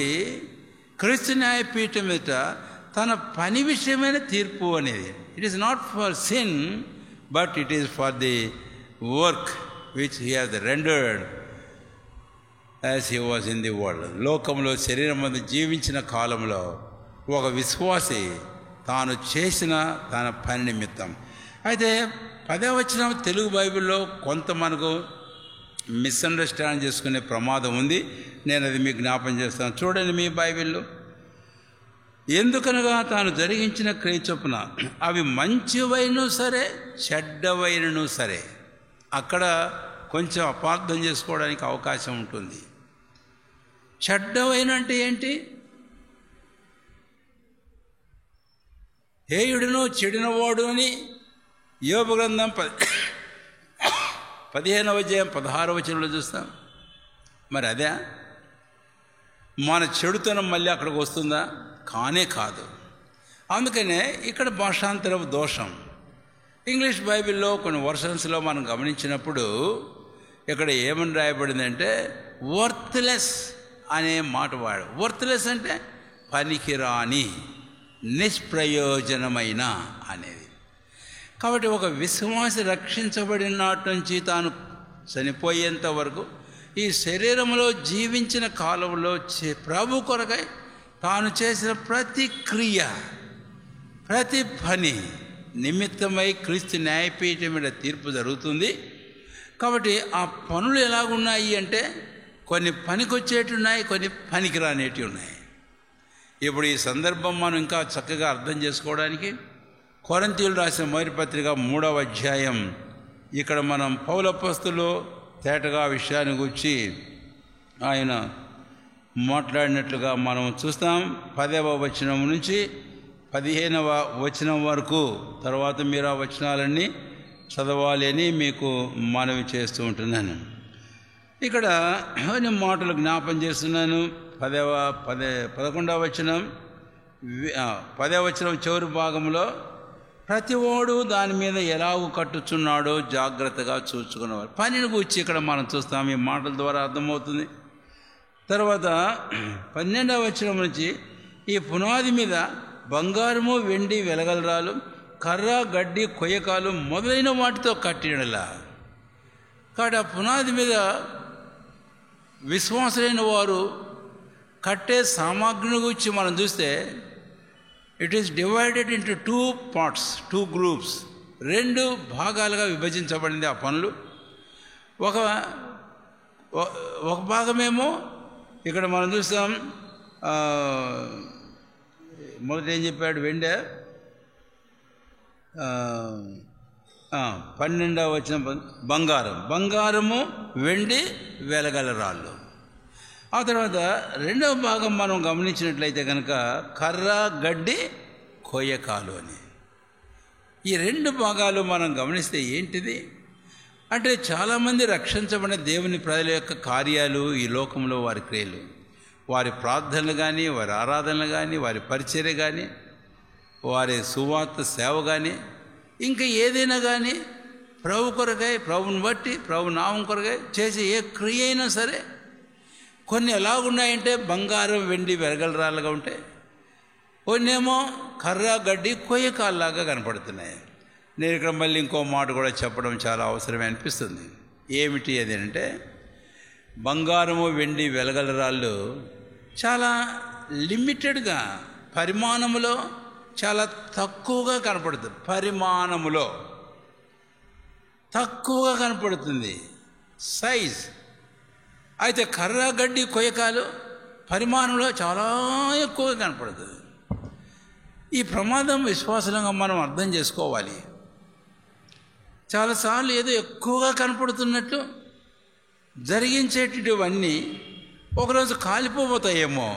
క్రీస్తు న్యాయపీఠం మీద తన పని విషయమైన తీర్పు అనేది, it is not for sin but it is for the work which he has rendered as he was in the world. లోకంలో శరీరం మీద జీవించిన కాలంలో ఒక విశ్వాసి తాను చేసిన తన పని నిమిత్తం. అయితే 10వ వచనం తెలుగు బైబిల్లో కొంత మనకు మిస్అండర్స్టాండ్ చేసుకునే ప్రమాదం ఉంది. నేను అది మీకు జ్ఞాపం చేస్తాను. చూడండి మీ బైబిల్లో, ఎందుకనగా తాను జరిగించిన క్రియ చొప్పున అవి మంచివైనను సరే చెడ్డవైనను సరే. అక్కడ కొంచెం అపార్థం చేసుకోవడానికి అవకాశం ఉంటుంది. చెడ్డవైన అంటే ఏంటి? హేయుడును చెడినవాడు అని యోబు గ్రంథం 15వ అధ్యాయం 16వ వచనంలో చూస్తాం. మరి అదే మన చెడుతనం మళ్ళీ అక్కడికి వస్తుందా? కానే కాదు. అందుకనే ఇక్కడ భాషాంతర దోషం. ఇంగ్లీష్ బైబిల్లో కొన్ని వర్షన్స్లో మనం గమనించినప్పుడు ఇక్కడ ఏమని రాయబడిందంటే వర్త్లెస్ అనే మాట వాడు. వర్త్లెస్ అంటే పనికిరాని, నిష్ప్రయోజనమైన అనేది. కాబట్టి ఒక విశ్వాసి రక్షించబడిన నాటి నుంచి తాను చనిపోయేంత వరకు ఈ శరీరంలో జీవించిన కాలంలో ప్రభు కొరకై తాను చేసిన ప్రతి క్రియ, ప్రతి పని నిమిత్తమై క్రీస్తు న్యాయపీఠం మీద తీర్పు జరుగుతుంది. కాబట్టి ఆ పనులు ఎలాగున్నాయి అంటే కొన్ని పనికొచ్చేటి ఉన్నాయి, కొన్ని పనికిరానేటివి ఉన్నాయి. ఇప్పుడు ఈ సందర్భం మనం ఇంకా చక్కగా అర్థం చేసుకోవడానికి కొరింథీయులు రాసిన మొదటి పత్రిక 3వ అధ్యాయం ఇక్కడ మనం పౌలు అపోస్తలులు తేటగా విషయాన్ని గురించి ఆయన మాట్లాడినట్లుగా మనం చూస్తాం. 10వ వచనం నుంచి 15వ వచనం వరకు. తర్వాత మీరు ఆ వచనాలన్నీ చదవాలి అని మీకు మనవి చేస్తూ ఉంటున్నాను. ఇక్కడ కొన్ని మాటలు జ్ఞాపం చేస్తున్నాను. 11వ వచనం 10వ వచనం చివరి భాగంలో ప్రతివాడు దాని మీద ఎలాగూ కట్టుచున్నాడో జాగ్రత్తగా చూసుకునేవారు. పనిని గురించి ఇక్కడ మనం చూస్తాం, ఈ మాటల ద్వారా అర్థమవుతుంది. తర్వాత 12వ వచనం నుంచి ఈ పునాది మీద బంగారము, వెండి, వెలగలరాలు, కర్ర, గడ్డి, కొయ్యకాలు మొదలైన వాటితో కట్టినలా. కాబట్టి ఆ పునాది మీద విశ్వాసులైన వారు కట్టే సామాగ్రిని గురించి మనం చూస్తే it is divided into 2 parts, 2 groups. 2 భాగాలుగా విభజించబడింది ఆ పనులు. ఒక భాగమేమో ఇక్కడ మనం చూస్తాం. మొదట ఏం చెప్పాడు? వెండి. 12వ వచనం బంగారము, వెండి, వెలగలరాళ్ళు. ఆ తర్వాత 2వ భాగం మనం గమనించినట్లయితే కనుక కర్ర, గడ్డి, కొయ్యకాలు అని. ఈ 2 భాగాలు మనం గమనిస్తే ఏంటిది అంటే చాలామంది రక్షించబడిన దేవుని ప్రజల యొక్క కార్యాలు, ఈ లోకంలో వారి క్రియలు, వారి ప్రార్థనలు కానీ, వారి ఆరాధనలు కానీ, వారి పరిచర్య కానీ, వారి సువార్త సేవ కానీ, ఇంకా ఏదైనా కానీ ప్రభు కొరకై, ప్రభుని బట్టి, ప్రభు నామం కొరకై చేసే ఏ క్రియ అయినా సరే కొన్ని ఎలాగున్నాయంటే బంగారం, వెండి, వెలగలరాలుగా ఉంటాయి. కొన్నేమో కర్ర, గడ్డి, కొయ్యకాల్లాగా కనపడుతున్నాయి. నేను ఇక్కడ మళ్ళీ ఇంకో మాట కూడా చెప్పడం చాలా అవసరమే అనిపిస్తుంది. ఏమిటి అది అంటే బంగారము, వెండి, వెలగలరాళ్ళు చాలా లిమిటెడ్గా, పరిమాణములో చాలా తక్కువగా కనపడుతుంది. పరిమాణములో తక్కువగా కనపడుతుంది సైజ్. అయితే కర్ర, గడ్డి, కొయ్యకాలు పరిమాణంలో చాలా ఎక్కువగా కనపడుతుంది. ఈ ప్రమాదం విశ్వాసంగా మనం అర్థం చేసుకోవాలి. చాలాసార్లు ఏదో ఎక్కువగా కనపడుతున్నట్టు జరిగించేటవన్నీ ఒకరోజు కాలిపోతాయేమో.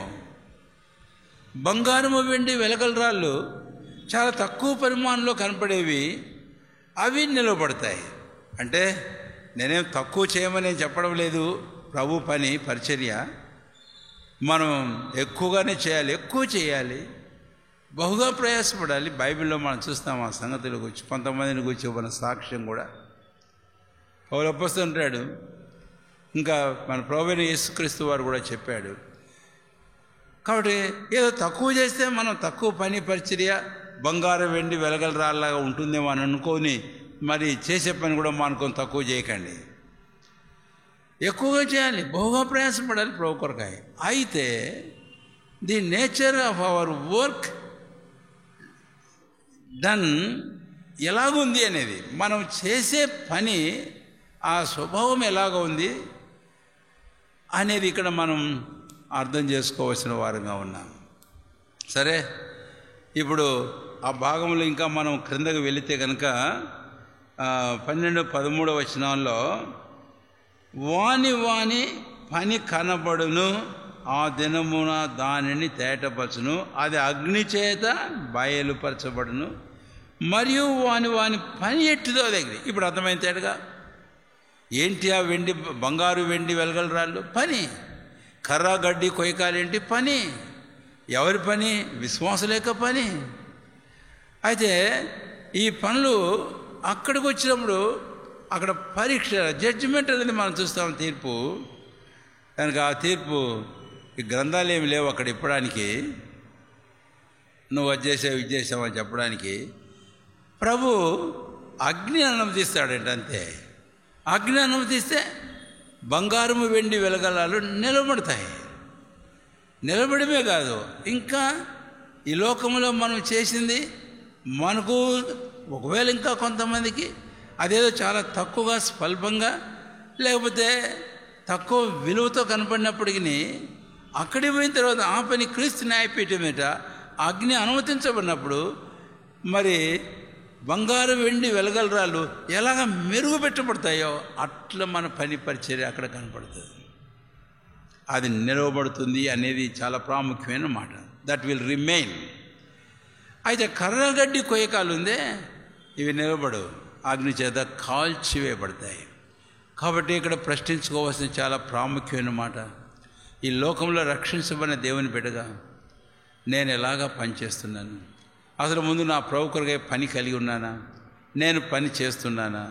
బంగారము, వెండి, వెలగలరాళ్ళు చాలా తక్కువ పరిమాణంలో కనపడేవి అవి నిలబడతాయి. అంటే నేనేం తక్కువ చేయమని చెప్పడం లేదు. ప్రభు పని, పరిచర్య మనం ఎక్కువగానే చేయాలి, ఎక్కువ చేయాలి, బహుగా ప్రయాసపడాలి. బైబిల్లో మనం చూస్తాం ఆ సంగతుల గురించి. కొంతమందిని గురించి మన సాక్ష్యం కూడా పౌలు అపోస్తలుడు అంటాడు. ఇంకా మన ప్రభువైన యేసుక్రీస్తు వారు కూడా చెప్పాడు. కాబట్టి ఏదో తక్కువ చేస్తే మనం తక్కువ పని, పరిచర్య, బంగారం, వెండి, వెలగలరాల్లాగా ఉంటుందేమో అని అనుకొని మరి చేసే పని కూడా మనకొని తక్కువ చేయకండి. ఎక్కువగా చేయాలి, బహుగా ప్రయాసపడాలి ప్రభు కొరకాయ. అయితే the nature of our work done ఎలాగుంది అనేది, మనం చేసే పని ఆ స్వభావం ఎలాగ ఉంది అనేది ఇక్కడ మనం అర్థం చేసుకోవాల్సిన వారంగా ఉన్నాం. సరే, ఇప్పుడు ఆ భాగంలో ఇంకా మనం క్రిందకు వెళితే కనుక 12-13 వచనాల్లో వాని పని కనబడును, ఆ దినమున దానిని తేటపరచును, అది అగ్ని చేత బయలుపరచబడును, మరియు వాని పని ఎట్టిదో దగ్గర. ఇప్పుడు అర్థమైన తేటగా ఏంటి ఆ బంగారు వెండి వెలగల రాళ్ళు? పని. కర్ర గడ్డి కొయ్యకాలేంటి? పని. ఎవరి పని? విశ్వాసులేక పని. అయితే ఈ పనులు అక్కడికి వచ్చినప్పుడు అక్కడ పరీక్ష, జడ్జిమెంట్ అనేది మనం చూస్తాం, తీర్పు. కనుక ఆ తీర్పు, ఈ గ్రంథాలు ఏమి లేవు అక్కడ ఇప్పడానికి, నువ్వు అది చేసావు ఇది చేసావు అని చెప్పడానికి. ప్రభు అగ్ని అనుమతిస్తాడంటే అంతే. అగ్ని అనుమతిస్తే బంగారము వెండి వెలగలాలు నిలబడతాయి. నిలబడమే కాదు, ఇంకా ఈ లోకంలో మనం చేసింది మనకు ఒకవేళ ఇంకా కొంతమందికి అదేదో చాలా తక్కువగా, స్వల్పంగా, లేకపోతే తక్కువ విలువతో కనపడినప్పటికీ అక్కడికి పోయిన తర్వాత ఆ పని క్రీస్తు న్యాయపీఠం మీద అగ్ని అనుమతించబడినప్పుడు మరి బంగారు వెండి వెలగలరాలు ఎలాగ మెరుగుపెట్టబడతాయో అట్లా మన పని పరిచర్య అక్కడ కనపడుతుంది. అది నిలవబడుతుంది అనేది చాలా ప్రాముఖ్యమైన మాట. That will remain. అయితే కర్రగడ్డి కొయ్యకాలు ఉందే, ఇవి నిలబడవు, అగ్ని చేత కాల్చివేయబడతాయి. కాబట్టి ఇక్కడ ప్రశ్నించుకోవాల్సిన చాలా ప్రాముఖ్యమైన మాట, ఈ లోకంలో రక్షించబడిన దేవుని బిడ్డగా నేను ఎలాగా పనిచేస్తున్నాను? అసలు ముందు నా ప్రభు కొరకై పని కలిగి ఉన్నానా? నేను పని చేస్తున్నానా?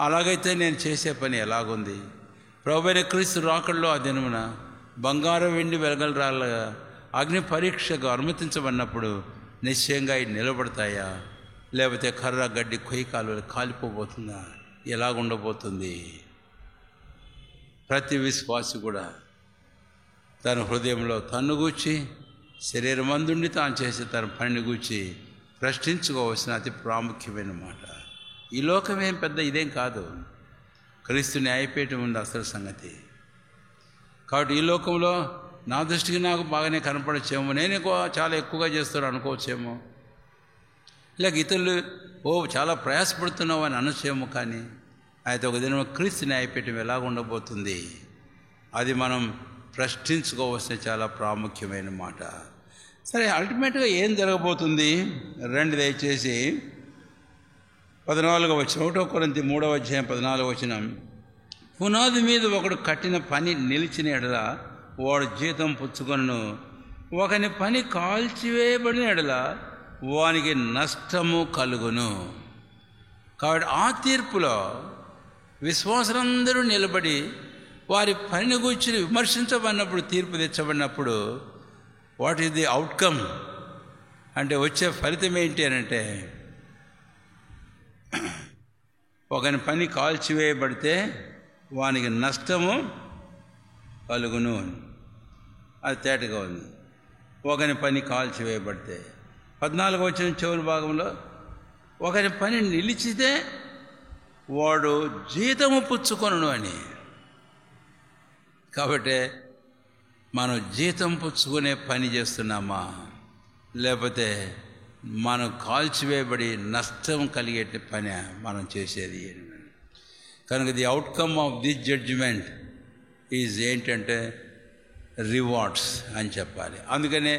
అలాగైతే నేను చేసే పని ఎలాగుంది? ప్రభువైన క్రీస్తు రాకడలో ఆ దినమున బంగారం వెండి వెలగలరాలుగా అగ్ని పరీక్షకు అనుమతించబడినప్పుడు నిశ్చయంగా ఇవి నిలబడతాయా, లేకపోతే కర్ర గడ్డి కొయ్యి కాలువలు కాలిపోబోతుందా? ఎలాగుండబోతుంది? ప్రతి విశ్వాసి కూడా తన హృదయంలో తన్ను గూర్చి, శరీరమందుండి తాను చేసే తన పనిని గూర్చి ప్రశ్నించుకోవాల్సిన అతి ప్రాముఖ్యమైన మాట. ఈ లోకం ఏం పెద్ద ఇదేం కాదు, క్రీస్తు న్యాయపీఠం ఉంది అసలు సంగతి. కాబట్టి ఈ లోకంలో నా దృష్టికి నాకు బాగానే కనపడచ్చేమో, నేను చాలా ఎక్కువగా చేస్తాను అనుకోవచ్చేమో, లేక ఇతరులు చాలా ప్రయాసపడుతున్నావు అని అనొచ్చేమో. కానీ అయితే ఒక దినం క్రీస్తు న్యాయపీఠం ఎలాగ ఉండబోతుంది, అది మనం ప్రశ్నించుకోవాల్సిన చాలా ప్రాముఖ్యమైన మాట. సరే, అల్టిమేట్గా ఏం జరగబోతుంది? రండి దయచేసి 14వ వచనం, 1 కొరింథీ 3వ అధ్యాయం 14వ వచనం. పునాది మీద ఒకడు కట్టిన పని నిలిచిన ఎడల వాడు జీతం పుచ్చుకొనును, ఒకని పని కాల్చివేయబడిన ఎడల వానికి నష్టము కలుగును. కాబట్టి ఆ తీర్పులో విశ్వాసులందరూ నిలబడి వారి పనిని గురించి విమర్శించబడినప్పుడు, తీర్పు తెచ్చబడినప్పుడు, వాట్ ఈస్ ది అవుట్కమ్ అంటే వచ్చే ఫలితం ఏంటి అని అంటే, ఒకని పని కాల్చివేయబడితే వానికి నష్టము కలుగును. అది తేటగా ఉంది. ఒకని పని కాల్చివేయబడితే 14వ వచనం చివరి భాగంలో ఒకని పని నిలిచితే వాడు జీతము పుచ్చుకొనును అని. కాబట్టి మనం జీతం పుచ్చుకునే పని చేస్తున్నామా, లేకపోతే మనం కాల్చివేయబడి నష్టం కలిగే పని మనం చేసేది? కనుక the outcome of this judgement is ఏంటంటే రివార్డ్స్ అని చెప్పాలి. అందుకనే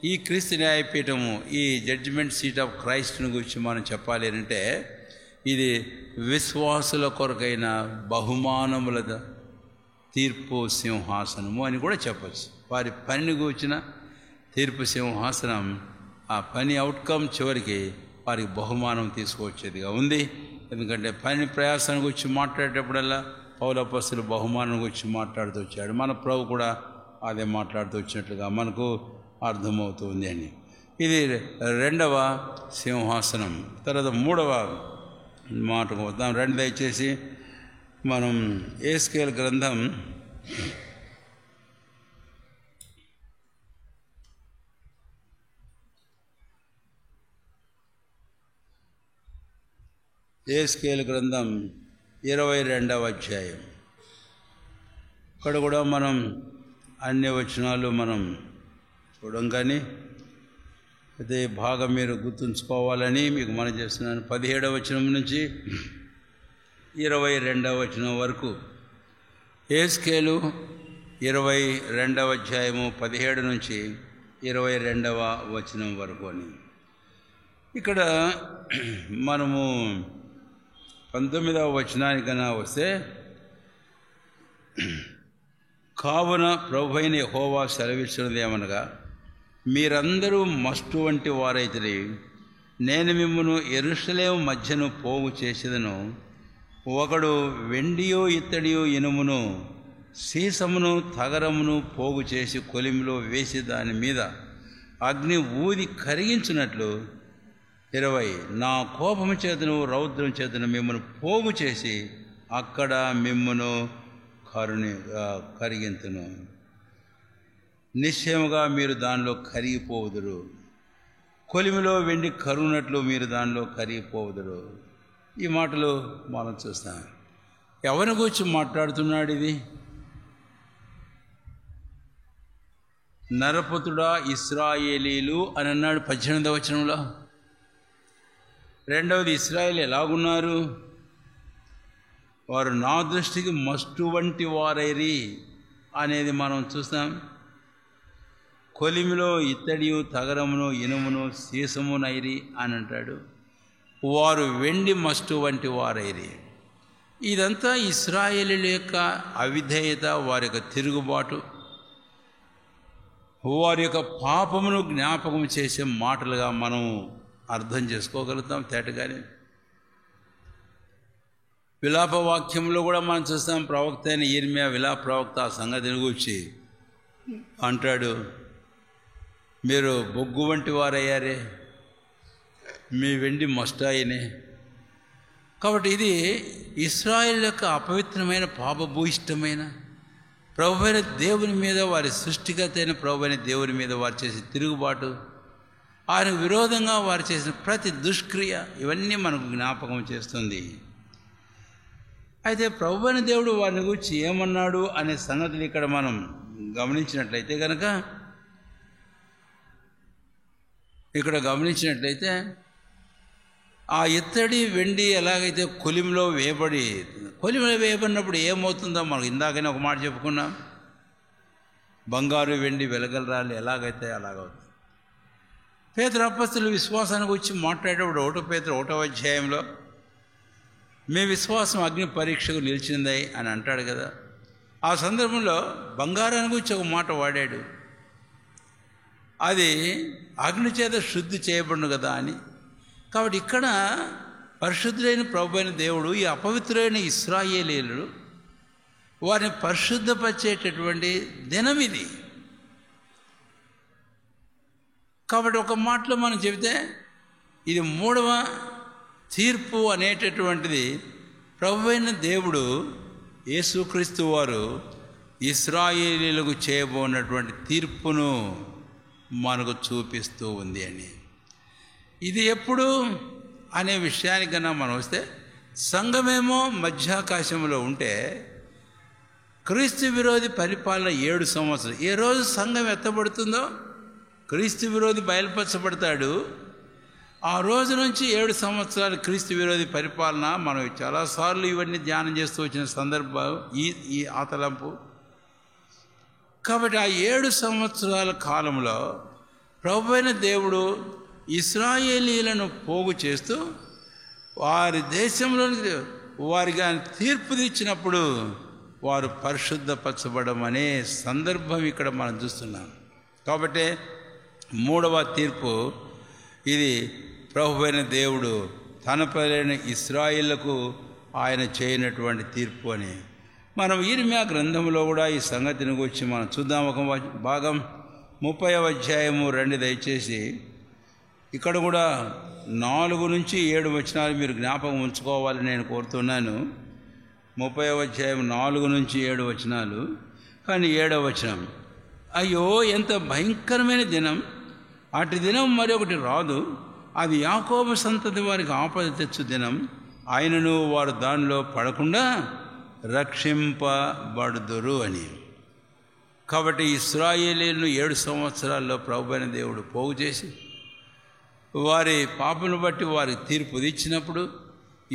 ఈ క్రీస్తు న్యాయపీఠము, ఈ జడ్జిమెంట్ సీట్ ఆఫ్ క్రైస్ట్ని గురించి మనం చెప్పాలి అంటే, ఇది విశ్వాసుల కొరకైన బహుమానముల తీర్పు సింహాసనము అని కూడా చెప్పచ్చు. వారి పనిని కూర్చిన తీర్పు సింహాసనం, ఆ పని అవుట్కమ్ చివరికి వారికి బహుమానం తీసుకువచ్చేదిగా ఉంది. ఎందుకంటే పని ప్రయాసాన్ని గురించి మాట్లాడేటప్పుడల్లా పౌలు అపోస్తలుడు బహుమానం గురించి మాట్లాడుతూ వచ్చాడు. మన ప్రభు కూడా అదే మాట్లాడుతూ వచ్చినట్లుగా మనకు అర్థమవుతుంది అని. ఇది 2వ సింహాసనం. తర్వాత 3వ మాటకు వద్దాం. రండి దయచేసి మనం యెహెజ్కేలు గ్రంథం 22వ అధ్యాయం. ఇక్కడ కూడా మనం అన్ని వచనాలు మనం చూడం, కానీ అదే భాగం మీరు గుర్తుంచుకోవాలని మీకు మనం చేస్తున్నాను. 17వ వచనం నుంచి 22వ వచనం వరకు. యెహెజ్కేలు 22వ అధ్యాయము 17 నుంచి 22వ వచనం వరకు అని. ఇక్కడ మనము 19వ వచనానికైనా వస్తే, కావున ప్రభువైన యెహోవా సెలవిచ్చినదేమనగా, మీరందరూ మస్టు వంటి వారైతిరి. నేను మిమ్మును యెరూషలేము మధ్యను పోగు చేసేదను. ఒకడు వెండియో ఇత్తడియో ఇనుమును సీసమును తగరమును పోగు చేసి కొలిమిలో వేసి దాని మీద అగ్ని ఊది కరిగించినట్లు 20 నా కోపము చేతను రౌద్రం చేతను మిమ్మను పోగు చేసి అక్కడ మిమ్మను కరిగింతును. నిశ్చయముగా మీరు దానిలో కరిగిపోవుదురు. కొలిమిలో వెండి కరుగునట్లు మీరు దానిలో కరిగిపోవుదురు. ఈ మాటలు మనం చూస్తాం. ఎవరిని గురించి మాట్లాడుతున్నాడు ఇది? నరపుతుడా ఇశ్రాయేలీలు అని అన్నాడు 18వ వచనంలో. రెండవది, ఇశ్రాయేలు ఎలాగున్నారు? వారు నా దృష్టికి మస్టు వంటి వారైరి అనేది మనం చూస్తాం. కొలిమిలో ఇత్తడియు తగరమును ఇనుమును సీసమునైరి అని అంటాడు. వారు వెండి మస్టు వంటి వారైరి. ఇదంతా ఇశ్రాయేలీయుల యొక్క అవిధేయత, వారి యొక్క తిరుగుబాటు, వారి యొక్క పాపమును జ్ఞాపకం చేసే మాటలుగా మనం అర్థం చేసుకోగలుగుతాం తేటగానే. విలాప వాక్యంలో కూడా మనం చూస్తాం. ప్రవక్త అయిన యిర్మీయా విలాప ప్రవక్త ఆ సంగతిని గురించి అంటాడు, మీరు బొగ్గు వంటి వారయ్యారే, మీ వెండి మస్టాయినే. కాబట్టి ఇది ఇశ్రాయేలు యొక్క అపవిత్రమైన పాపభూయిష్టమైన ప్రభువైన దేవుని మీద, వారి సృష్టికర్త అయిన ప్రభువైన దేవుని మీద వారు చేసే తిరుగుబాటు, ఆయన విరోధంగా వారు చేసిన ప్రతి దుష్క్రియ, ఇవన్నీ మనకు జ్ఞాపకం చేస్తుంది. అయితే ప్రభువైన దేవుడు వారిని గురించి ఏమన్నాడు అనే సంగతులు ఇక్కడ మనం గమనించినట్లయితే కనుక, ఆ ఇత్తడి వెండి ఎలాగైతే కొలిమిలో వేయబడినప్పుడు ఏమవుతుందో మనం ఇందాకనే ఒక మాట చెప్పుకున్నాం. బంగారు వెండి వెలగలరాలు ఎలాగైతే అలాగవుతుంది. పేతురు అపొస్తలులు విశ్వాసానికి వచ్చి మాట్లాడేటప్పుడు 1 పేతురు 1వ అధ్యాయంలో మీ విశ్వాసం అగ్ని పరీక్షకు నిలిచింది అని అంటాడు కదా. ఆ సందర్భంలో బంగారాన్ని గురించి ఒక మాట వాడాడు, అది అగ్ని చేత శుద్ధి చేయబడును కదా అని. కాబట్టి ఇక్కడ పరిశుద్ధులైన ప్రభువైన దేవుడు ఈ అపవిత్రులైన ఇశ్రాయేలీయులు వారిని పరిశుద్ధపరిచేటటువంటి దినం ఇది. కాబట్టి ఒక మాటలో మనం చెబితే ఇది 3వ తీర్పు అనేటటువంటిది ప్రభువైన దేవుడు యేసుక్రీస్తు వారు ఇశ్రాయేలీయులకు చేయబోనటువంటి తీర్పును మనకు చూపిస్తూ ఉంది అని. ఇది ఎప్పుడు అనే విషయానికన్నా మనం వస్తే, సంఘమేమో మధ్యాకాశంలో ఉంటే క్రీస్తు విరోధి పరిపాలన 7 సంవత్సరాలు. ఏ రోజు సంఘం ఎత్తబడుతుందో క్రీస్తు విరోధి బయలుపరచబడతాడు. ఆ రోజు నుంచి 7 సంవత్సరాలు క్రీస్తు విరోధి పరిపాలన. మనం చాలాసార్లు ఇవన్నీ ధ్యానం చేస్తూ వచ్చిన సందర్భం ఈ ఆతలంపు. కాబట్టి ఆ 7 సంవత్సరాల కాలంలో ప్రభువైన దేవుడు ఇశ్రాయేలీయులను పోగు చేస్తూ వారి దేశంలో వారికి తీర్పు ఇచ్చినప్పుడు వారు పరిశుద్ధపరచబడడం అనే సందర్భం ఇక్కడ మనం చూస్తున్నాం. కాబట్టి 3వ తీర్పు ఇది ప్రభువైన దేవుడు తన ప్రజలైన ఇశ్రాయేలుకు ఆయన చేయనటువంటి తీర్పు అని మనం యిర్మీయా గ్రంథంలో కూడా ఈ సంగతిని గురించి మనం చూద్దాం. ఒక భాగం 30వ అధ్యాయము 2 దయచేసి. ఇక్కడ కూడా 4 నుంచి 7 వచనాలు మీరు జ్ఞాపకం ఉంచుకోవాలని నేను కోరుతున్నాను. 30వ అధ్యాయం 4 నుంచి 7 వచనాలు. కానీ 7వ వచనం, అయ్యో ఎంత భయంకరమైన దినం, అటు దినం మరొకటి రాదు, అది యాకోబు సంతతి వారికి ఆపద తెచ్చు దినం, ఆయనను వారు దానిలో పడకుండా రక్షింపబడుదురు అని. కాబట్టి ఇశ్రాయేలీయులను 7 సంవత్సరాల్లో ప్రభువైన దేవుడు పోగు చేసి వారి పాపను బట్టి వారికి తీర్పు ఇచ్చినప్పుడు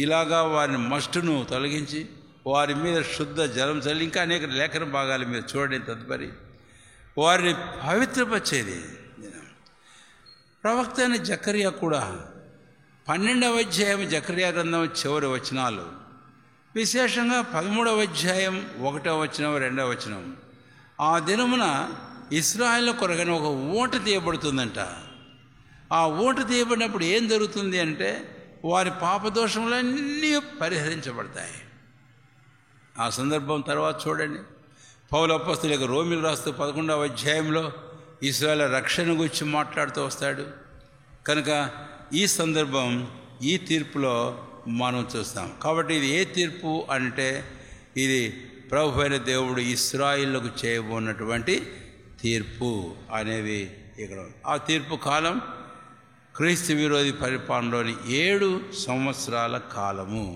ఇలాగా వారిని మస్టును తొలగించి వారి మీద శుద్ధ జలం చల్లి, ఇంకా అనేక లేఖన భాగాలు మీరు చూడండి తదుపరి, వారిని పవిత్రపరిచేది. ప్రవక్త అయిన జకర్యా కూడా 12వ అధ్యాయం జకర్యా గ్రంథం చివరి వచనాలు విశేషంగా 13వ అధ్యాయం 1వ వచనం 2వ వచనం, ఆ దినమున ఇశ్రాయేలు కొరకైన ఒక ఊట తీయబడుతుందంట. ఆ ఊట తీయబడినప్పుడు ఏం జరుగుతుంది అంటే వారి పాపదోషములన్నీ పరిహరించబడతాయి. ఆ సందర్భం తర్వాత చూడండి, పౌలు అపోస్తలులకు రోమీయులకు రాస్తూ 11వ అధ్యాయంలో ఇశ్రాయేలు రక్షణ గురించి మాట్లాడుతూ వస్తాడు. కనుక ఈ సందర్భం, ఈ తీర్పులో మనం చూస్తాం. కాబట్టి ఇది ఏ తీర్పు అంటే ఇది ప్రభు అయిన దేవుడు ఇశ్రాయేలుకు చేయబోన్నటువంటి తీర్పు అనేది ఇక్కడ. ఆ తీర్పు కాలం క్రీస్తు విరోధి పరిపాలనలోని 7 సంవత్సరాల కాలము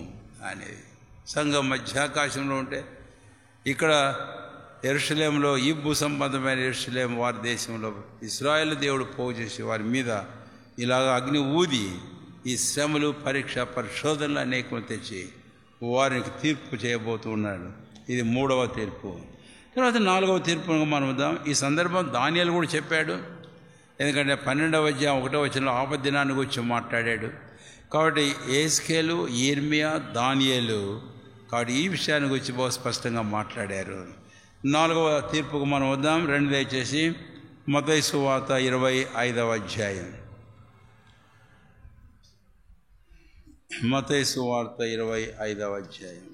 అనేది. సంఘం మధ్యాకాశంలో ఉంటే ఇక్కడ యెరూషలేములో, ఈ భూ సంబంధమైన యెరూషలేము వారి దేశంలో ఇశ్రాయేలు దేవుడు పోగు చేసి వారి మీద ఇలాగ అగ్ని ఊది ఈ శ్రమలు, పరీక్ష, పరిశోధనలు అనేకం తెచ్చి వారికి తీర్పు చేయబోతూ ఉన్నాడు. ఇది 3వ తీర్పు. తర్వాత 4వ తీర్పు మనం వద్దాం. ఈ సందర్భం దానియేలు కూడా చెప్పాడు. ఎందుకంటే 12వ అధ్యాయం 1వ వచనంలో ఆపద్దినాన్ని గురించి మాట్లాడాడు. కాబట్టి యెహెజ్కేలు, యిర్మీయా, దానియేలు కాబట్టి ఈ విషయాన్ని గురించి బహు స్పష్టంగా మాట్లాడారు. 4వ తీర్పుకు మనం వద్దాం. దయచేసి మత్తయి సువార్త 25వ అధ్యాయం. మత్తయి సువార్త 25వ అధ్యాయం.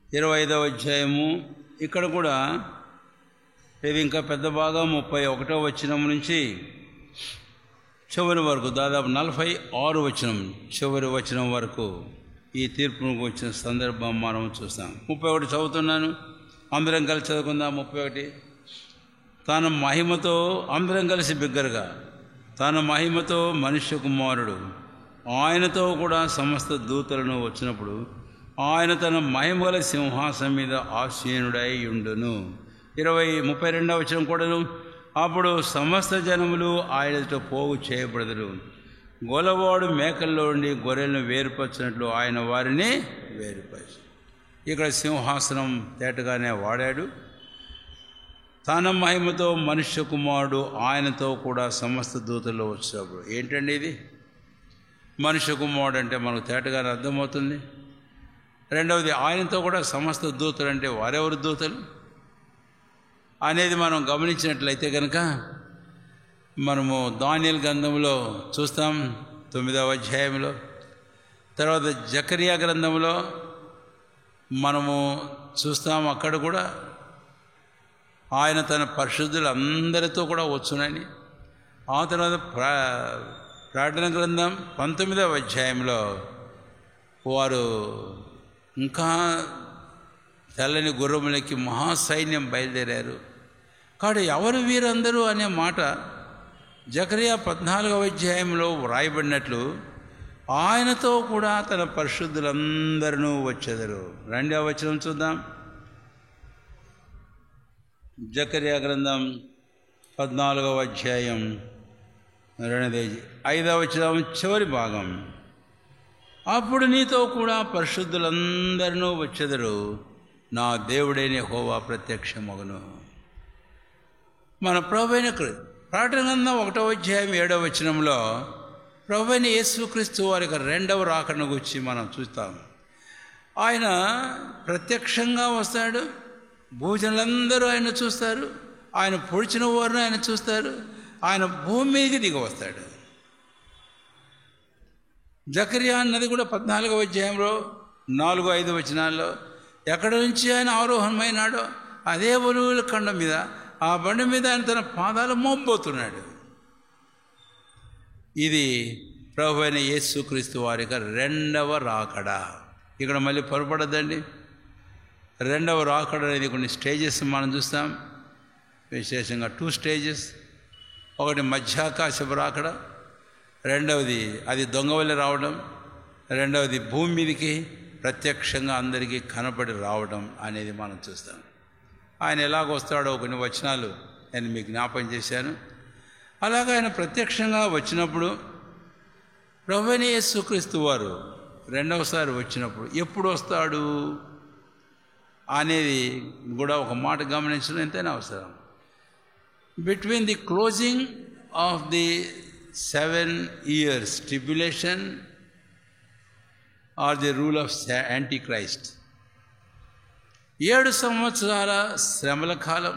25వ అధ్యాయము. ఇక్కడ కూడా ఇది ఇంకా పెద్ద భాగం 31వ వచనం నుంచి చివరి వరకు, దాదాపు 46 వచనం చివరి వచనం వరకు ఈ తీర్పును వచ్చిన సందర్భం మనం చూస్తాం. 31 చదువుతున్నాను, అందరం కలిసి చదువుకుందాం. 31, తన మహిమతో అందరం కలిసి బిగ్గరగా, తన మహిమతో మనుష్య కుమారుడు ఆయనతో కూడా సమస్త దూతలను వచ్చినప్పుడు ఆయన తన మహిమగల సింహాసనం మీద ఆసీనుడై ఉండును. 32వ వచనం కూడాను, అప్పుడు సమస్త జనములు ఆయనతో పోగు చేయబడదురు. గొలవాడు మేకల్లో ఉండి గొర్రెలను వేరుపరిచినట్లు ఆయన వారిని వేరుపరిచి. ఇక్కడ సింహాసనం తేటగానే వాడాడు. తన మహిమతో మనుష్య కుమారుడు ఆయనతో కూడా సమస్త దూతలు వచ్చినప్పుడు. ఏంటండి ఇది? మనుష్య కుమారుడు అంటే మనకు తేటగానే అర్థమవుతుంది. రెండవది, ఆయనతో కూడా సమస్త దూతలు అంటే వారెవరు దూతలు అనేది మనం గమనించినట్లయితే కనుక మనము దానియేలు గ్రంథంలో చూస్తాం 9వ అధ్యాయంలో. తర్వాత జకరియా గ్రంథంలో మనము చూస్తాం, అక్కడ కూడా ఆయన తన పరిశుద్ధులందరితో కూడా వచ్చునని. ఆ తర్వాత ప్రకటన గ్రంథం 19వ అధ్యాయంలో వారు ఇంకా తెల్లని గుర్రములకి మహాసైన్యం బయలుదేరారు. కాబట్టి ఎవరు వీరందరూ అనే మాట జకరియా 14వ అధ్యాయంలో వ్రాయబడినట్లు ఆయనతో కూడా తన పరిశుద్ధులందరూ వచ్చెదరు. 2వ వచనం చూద్దాం. జకరియా గ్రంథం 14వ అధ్యాయం 5వ వచనం చివరి భాగం, అప్పుడు నీతో కూడా పరిశుద్ధులందరూ వచ్చెదరు, నా దేవుడైన యెహోవా ప్రత్యక్షమగును. మన ప్రభువైన ప్రకటన గ్రంథం 1వ అధ్యాయం 7వ వచనంలో ప్రభువైన యేసుక్రీస్తు వారికి 2వ రాకడను గురించి మనం చూస్తాం. ఆయన ప్రత్యక్షంగా వస్తాడు, భూజనులందరూ ఆయన చూస్తారు, ఆయన పొడిచిన వారిని ఆయన చూస్తారు, ఆయన భూమి మీదకి దిగి వస్తాడు. జకరియా అన్నది కూడా 14వ అధ్యాయంలో 4-5 వచనాల్లో ఎక్కడి నుంచి ఆయన ఆరోహణమైనాడో అదే ఒలీవల కొండ మీద, ఆ బండి మీద ఆయన తన పాదాలు మోపబోతున్నాడు. ఇది ప్రభువైన యేసుక్రీస్తు వారి 2వ రాకడ. ఇక్కడ మళ్ళీ పొరపడద్దండి. 2వ రాకడ అనేది కొన్ని స్టేజెస్ మనం చూస్తాం. విశేషంగా 2 స్టేజెస్. ఒకటి మధ్యాకాశపు రాకడ, రెండవది అది దొంగవల్లి రావడం, రెండవది భూమి మీదకి ప్రత్యక్షంగా అందరికీ కనపడి రావడం అనేది మనం చూస్తాం. ఆయన ఎలాగొస్తాడో కొన్ని వచనాలు నేను మీకు జ్ఞాపకం చేశాను. అలాగే ఆయన ప్రత్యక్షంగా వచ్చినప్పుడు ప్రభువైన యేసుక్రీస్తు వారు 2వసారి వచ్చినప్పుడు ఎప్పుడు వస్తాడు అనేది కూడా ఒక మాట గమనించడం ఎంతైనా అవసరం. Between the closing of the 7 years tribulation or the rule of antichrist. 7 సంవత్సరాల శ్రమల కాలం,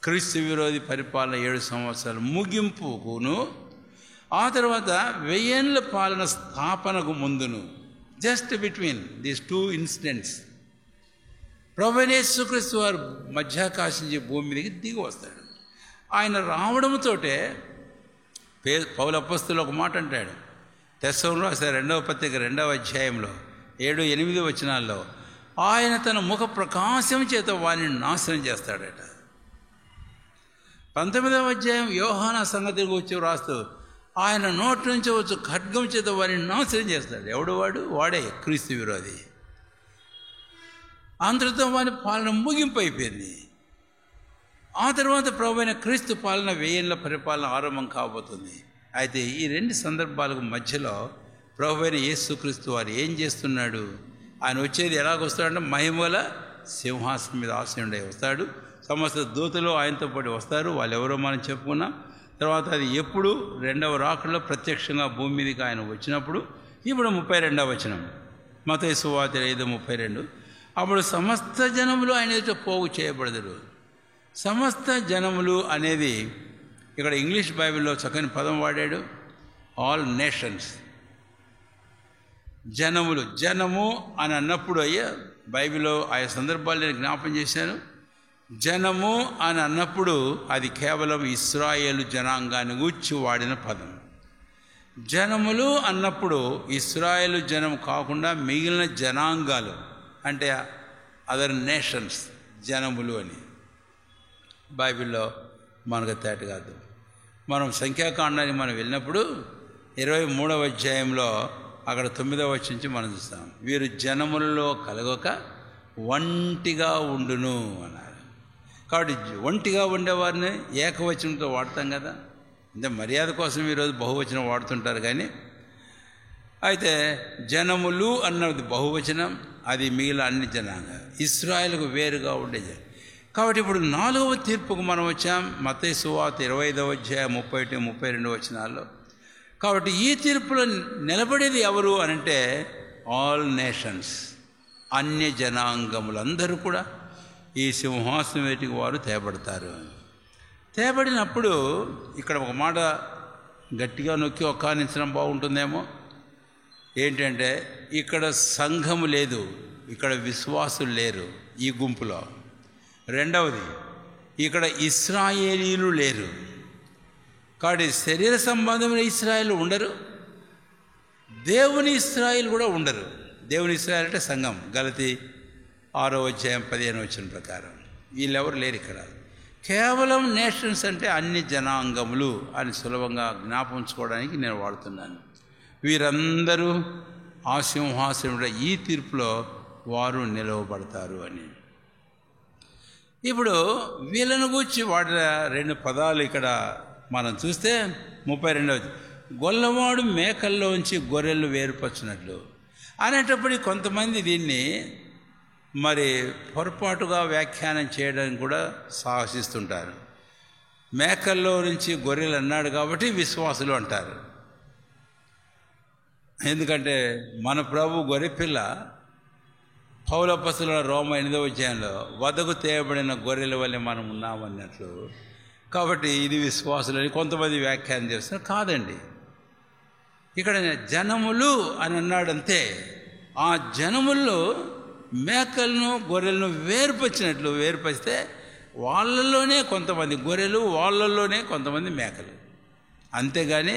క్రీస్తు విరోధి పరిపాలన 7 సంవత్సరాల ముగింపుకును, ఆ తర్వాత 1000 ఏళ్ల పాలన స్థాపనకు ముందును, జస్ట్ బిట్వీన్ దీస్ 2 ఇన్సిడెంట్స్ ప్రభువైన యేసుక్రీస్తు వారు మధ్యాకాశం నుంచి భూమి మీదకి దిగి వస్తాడు. ఆయన రావడంతోటే పౌలు అపోస్తలుడు ఒక మాట అంటాడు, తెస్సలోనికీయులకు రాసిన 2వ పత్రిక 2వ అధ్యాయంలో 7-8 వచనాల్లో, ఆయన తన ముఖ ప్రకాశం చేత వారిని నాశనం చేస్తాడట. 19వ అధ్యాయం యోహాను సంగతి గురించి రాస్తూ, ఆయన నోటి నుంచి వచ్చు ఖడ్గం చేత వారిని నాశనం చేస్తాడు. ఎవడు వాడు? వాడే క్రీస్తు విరోధి. అంతటితో వారి పాలన ముగింపు అయిపోయింది. ఆ తర్వాత ప్రభువైన క్రీస్తు పాలన 1000 ఏళ్ల పరిపాలన ఆరంభం కాబోతుంది. అయితే ఈ 2 సందర్భాలకు మధ్యలో ప్రభువైన యేసుక్రీస్తు వారు ఏం చేస్తున్నాడు? ఆయన వచ్చేది ఎలాగొస్తాడంటే మహిమల సింహాసనం మీద ఆసీనుడై వస్తాడు. సమస్త దూతలు ఆయనతో పాటు వస్తారు. వాళ్ళు ఎవరో మనం చెప్పుకున్నాం. తర్వాత అది ఎప్పుడు 2వ రాకడలో ప్రత్యక్షంగా భూమి మీదకి ఆయన వచ్చినప్పుడు. ఇప్పుడు 32వ వచనం మత్తయి సువార్త 5:32, అప్పుడు సమస్త జనములు ఆయన ఎదుట పోగు చేయబడదురు. సమస్త జనములు అనేది ఇక్కడ ఇంగ్లీష్ బైబిల్లో చక్కని పదం వాడాడు, ఆల్ నేషన్స్. జనములు, జనము అని అన్నప్పుడు అయ్యా బైబిల్లో ఆయా సందర్భాలు నేను జ్ఞాపం చేశాను. జనము అని అన్నప్పుడు అది కేవలం ఇశ్రాయేలు జనాంగాన్ని గూర్చి వాడిన పదం. జనములు అన్నప్పుడు ఇశ్రాయేలు జనం కాకుండా మిగిలిన జనాంగాలు, అంటే అదర్ నేషన్స్ జనములు అని బైబిల్లో మనకు తేట కాదు. మనం సంఖ్యాకాండానికి మనం వెళ్ళినప్పుడు 23వ అధ్యాయంలో అక్కడ 9వ వచనం నుంచి మనం చూస్తాం, వీరు జనములలో కలగక ఒంటిగా ఉండును అన్నారు. కాబట్టి ఒంటిగా ఉండేవారిని ఏకవచనంతో వాడతాం కదా, అంటే మర్యాద కోసం ఈరోజు బహువచనం వాడుతుంటారు. కానీ అయితే జనములు అన్నది బహువచనం, అది మిగిలిన అన్ని జనాంగం, ఇశ్రాయేలుకు వేరుగా ఉండేది. కాబట్టి ఇప్పుడు 4వ తీర్పుకు మనం వచ్చాం. మత్తయి సువార్త 25వ అధ్యాయం 31-32 వచనాల్లో. కాబట్టి ఈ తీర్పులో నిలబడేది ఎవరు అనంటే ఆల్ నేషన్స్, అన్య జనాంగములందరూ కూడా ఈ సింహాసనం వేటికి వారు తేబడతారు. తేబడినప్పుడు ఇక్కడ ఒక మాట గట్టిగా నొక్కి ఒక్కానించడం బాగుంటుందేమో. ఏంటంటే ఇక్కడ సంఘము లేదు, ఇక్కడ విశ్వాసులు లేరు ఈ గుంపులో. రెండవది, ఇక్కడ ఇశ్రాయేలీలు లేరు. కాబట్టి శరీర సంబంధమైన ఇశ్రాయేలు ఉండరు, దేవుని ఇశ్రాయేలు కూడా ఉండరు. దేవుని ఇశ్రాయేలు అంటే సంఘం, గలతీ 6వ అధ్యాయం 15వ వచనం ప్రకారం వీళ్ళెవరు లేరు ఇక్కడ. కేవలం నేషన్స్ అంటే అన్ని జనాంగములు అని సులభంగా జ్ఞాపించుకోవడానికి నేను వాడుతున్నాను. వీరందరూ ఆ సింహాసనుడు ఈ తీర్పులో వారు నిలవబడతారు అని. ఇప్పుడు వీళ్ళను గూర్చి వాడిన 2 పదాలు ఇక్కడ మనం చూస్తే 32వ, గొల్లవాడు మేకల్లోంచి గొర్రెలు వేరుపరచినట్లు అనేటప్పుడు కొంతమంది దీన్ని మరి పొరపాటుగా వ్యాఖ్యానం చేయడానికి కూడా సాహసిస్తుంటారు. మేకల్లో నుంచి గొర్రెలు అన్నాడు కాబట్టి విశ్వాసులు అంటారు. ఎందుకంటే మన ప్రభు గొర్రెపిల్ల, పౌలు అపోస్తలుల రోమా 8వ అధ్యాయంలో వదకు తేయబడిన గొర్రెల వల్లే మనం ఉన్నామన్నట్లు. కాబట్టి ఇది విశ్వాసులని కొంతమంది వ్యాఖ్యానం చేస్తున్నారు. కాదండి, ఇక్కడ జనములు అని అన్నాడంతే. ఆ జనముల్లో మేకలను గొర్రెలను వేరుపరిచినట్లు, వేరుపరిస్తే వాళ్ళల్లోనే కొంతమంది గొర్రెలు, వాళ్ళల్లోనే కొంతమంది మేకలు. అంతేగాని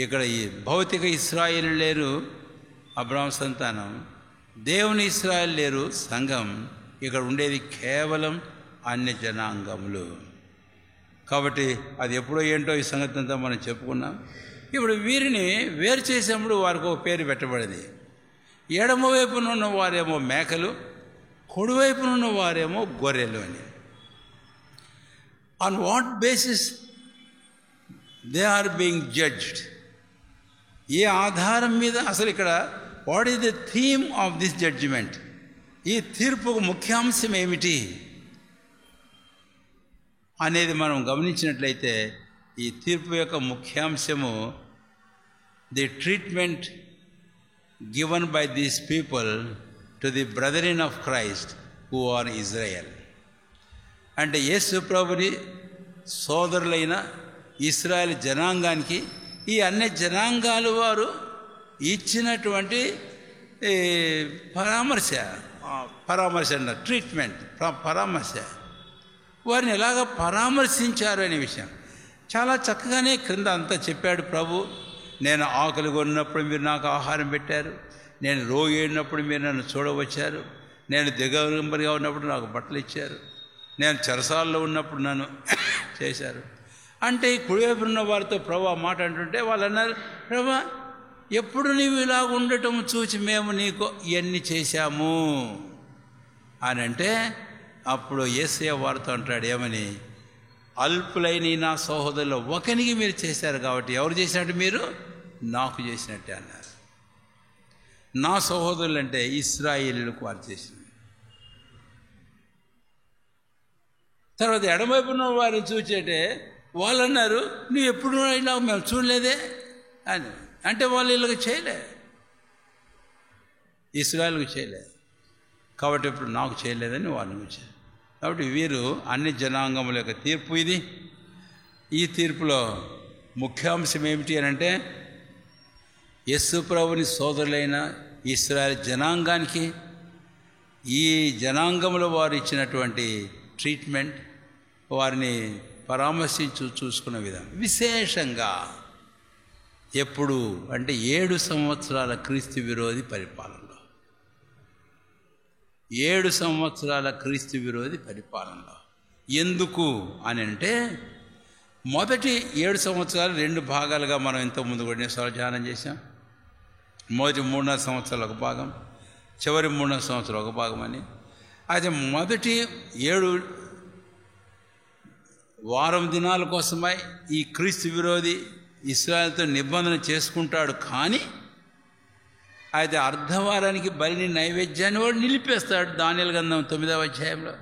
ఇక్కడ ఈ భౌతిక ఇశ్రాయేలు లేరు, అబ్రాహాము సంతానం, దేవుని ఇశ్రాయేలు లేరు, సంఘం. ఇక్కడ ఉండేది కేవలం అన్య జనాంగములు. కాబట్టి అది ఎప్పుడో ఏంటో ఈ సంగతి అంతా మనం చెప్పుకున్నాం. ఇప్పుడు వీరిని వేరు చేసేప్పుడు వారికి ఒక పేరు పెట్టబడింది. ఎడమ వైపున ఉన్న వారేమో మేకలు, కుడివైపున ఉన్న వారేమో గొర్రెలు అని. On what basis they are being judged? ఏ ఆధారం మీద అసలు ఇక్కడ what is the theme of this judgement? ఈ తీర్పుకు ముఖ్యాంశం ఏమిటి అనేది మనం గమనించినట్లయితే ఈ తీర్పు యొక్క ముఖ్యాంశము the treatment given by these people to the brethren of Christ who are Israel. అంటే యేసు ప్రభుని సోదరులైన ఇశ్రాయేల్ జనాంగానికి ఈ అన్ని జనాంగాలు వారు ఇచ్చినటువంటి పరామర్శ అన్నారు, ట్రీట్మెంట్, పరామర్శ, వారిని ఎలాగ పరామర్శించారు అనే విషయం చాలా చక్కగానే క్రింద అంతా చెప్పాడు ప్రభు. నేను ఆకలిగా ఉన్నప్పుడు మీరు నాకు ఆహారం పెట్టారు, నేను రోగి అయినప్పుడు మీరు నన్ను చూడవచ్చారు, నేను దిగంబరిగా ఉన్నప్పుడు నాకు బట్టలు ఇచ్చారు, నేను చెరసాల్లో ఉన్నప్పుడు నన్ను చేశారు. అంటే ఈ కుడివైపు ఉన్న వారితో ప్రభు ఆ మాట అంటుంటే వాళ్ళు అన్నారు, ప్రభు ఎప్పుడు నీవు ఇలాగ ఉండటం చూసి మేము నీకు ఇవన్నీ చేశాము అని అంటే, అప్పుడు యేసయ్య వారితో అంటాడు ఏమని, అల్పులైన నా సహోదరులు ఒకనికి మీరు చేశారు కాబట్టి ఎవరు చేసినట్టు, మీరు నాకు చేసినట్టే అన్నారు. నా సహోదరులు అంటే ఇశ్రాయేలీయులకు వారు చేసినవి. తర్వాత ఎడమవైపున వారిని చూచేటే వాళ్ళు అన్నారు, నువ్వు ఎప్పుడు ఇలా మేము చూడలేదే అని. అంటే వాళ్ళు వీళ్ళకి చేయలే, ఇశ్రాయేలుకు చేయలే కాబట్టి ఇప్పుడు నాకు చేయలేదని వాళ్ళని వచ్చారు. కాబట్టి వీరు అన్ని జనాంగముల యొక్క తీర్పు ఇది. ఈ తీర్పులో ముఖ్యాంశం ఏమిటి అని అంటే, యేసు ప్రభుని సోదరులైన ఇశ్రాయేల్ జనాంగానికి ఈ జనాంగంలో వారు ఇచ్చినటువంటి ట్రీట్మెంట్, వారిని చూసుకున్న విధానం విశేషంగా ఎప్పుడు అంటే 7 సంవత్సరాల క్రీస్తు విరోధి పరిపాలనలో, 7 సంవత్సరాల క్రీస్తు విరోధి పరిపాలనలో. ఎందుకు అని అంటే, మొదటి 7 సంవత్సరాలు 2 భాగాలుగా మనం ఇంతకుముందు కూడా ధ్యానం చేశాం. మొదటి 3.5 సంవత్సరాలు ఒక భాగం, చివరి 3.5 సంవత్సరాలు ఒక భాగం అని. అయితే మొదటి 7 వారం దినాల కోసమై ఈ క్రీస్తు విరోధి ఇశ్రాయేలుతో నిబంధన చేసుకుంటాడు. కానీ అయితే అర్ధవారానికి బలిని నైవేద్యాన్ని వాడు నిలిపేస్తాడు. దానియేలు గ్రంథం 9వ అధ్యాయంలో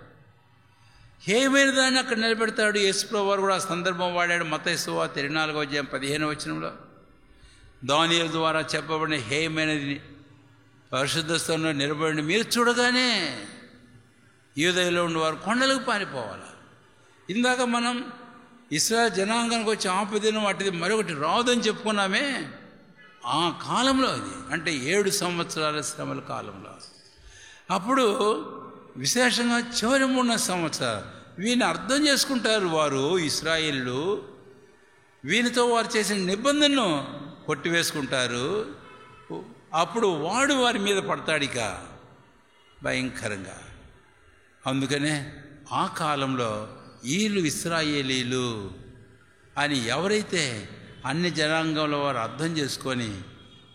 హేమైన దాన్ని అక్కడ నిలబెడతాడు. యేసుప్రభువు వారు కూడా ఆ సందర్భం వాడాడు. మత్తయి సువార్త 24వ అధ్యాయం 15వ వచనంలో దానియేలు ద్వారా చెప్పబడిన హేయమైనది పరిశుద్ధ స్థలంలో నిలబడి మీరు చూడగానే యూదయలో ఉండేవారు కొండలకు పారిపోవాలి. ఇందాక మనం ఇశ్రాయేల్ జనాంగానికి వచ్చి ఆపదినం వాటిది మరొకటి రాదని చెప్పుకున్నామే. ఆ కాలంలో అది అంటే 7 సంవత్సరాల శ్రమల కాలంలో. అప్పుడు విశేషంగా చివరి 3 సంవత్సరాలు వీని అర్థం చేసుకుంటారు వారు ఇశ్రాయేలు. వీనితో వారు చేసిన నిబంధనను కొట్టివేసుకుంటారు. అప్పుడు వాడు వారి మీద పడతాడు ఇక భయంకరంగా. అందుకనే ఆ కాలంలో వీళ్ళు ఇశ్రాయేలీలు అని ఎవరైతే అన్ని జనాంగంలో వారు అర్థం చేసుకొని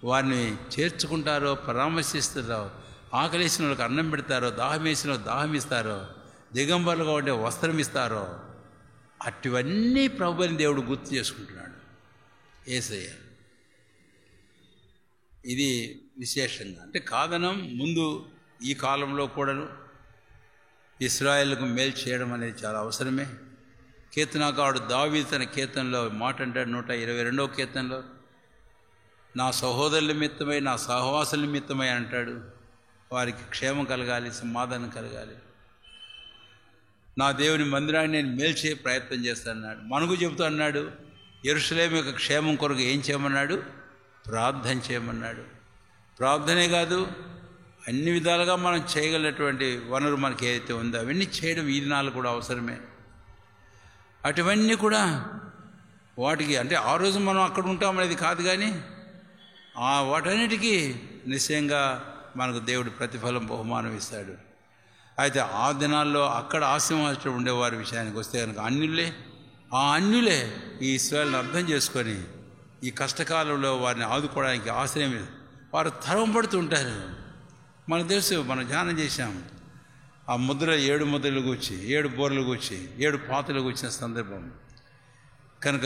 వారిని చేర్చుకుంటారో, పరామర్శిస్తారో, ఆకలేసిన వాళ్ళకి అన్నం పెడతారో, దాహం వేసిన వాళ్ళకి దాహం ఇస్తారో, దిగంబరులుగా ఉండే వస్త్రం ఇస్తారో, అటువన్నీ ప్రభువుని దేవుడు గుర్తు చేసుకుంటున్నాడు యేసయ్య. ఇది విశేషంగా అంటే కాదనం. ముందు ఈ కాలంలో కూడాను ఇశ్రాయేలుకు మేలు చేయడం అనేది చాలా అవసరమే. కీర్తనకారుడు దావీదు తన కీర్తనలో మాట అంటాడు 122వ కీర్తనలో, నా సహోదరుల నిమిత్తమై నా సహవాసుల నిమిత్తమై అంటాడు, వారికి క్షేమం కలగాలి, సమాధానం కలగాలి. నా దేవుని మందిరాన్ని నేను మేలు చేయ ప్రయత్నం చేస్తానన్నాడు. మనకు చెబుతూ అన్నాడు యెరూషలేము యొక్క క్షేమం కొరకు ఏం చేయమన్నాడు, ప్రార్థన చేయమన్నాడు. ప్రార్థనే కాదు, అన్ని విధాలుగా మనం చేయగలిగినటువంటి వనరు మనకి ఏదైతే ఉందో అవన్నీ చేయడం ఈ దినాలు కూడా అవసరమే. అటువన్నీ కూడా వాటికి అంటే ఆ రోజు మనం అక్కడ ఉంటామనేది కాదు, కానీ వాటన్నిటికీ నిశ్చయంగా మనకు దేవుడు ప్రతిఫలం బహుమానం ఇస్తాడు. అయితే ఆ దినాల్లో అక్కడ ఆశీర్వాదం ఉండేవారి విషయానికి వస్తే కనుక అన్యులే ఈ ఇశ్రాయేలును అర్థం చేసుకొని ఈ కష్టకాలంలో వారిని ఆదుకోవడానికి ఆశ్రయం వారు తరవబడుతూ ఉంటారు. మనకు తెలుసు, మనం ధ్యానం చేశాం. ఆ ముద్ర 7 ముద్రలు కూర్చి 7 బోర్లు కూర్చి 7 పాత్రలు కూర్చిన సందర్భం కనుక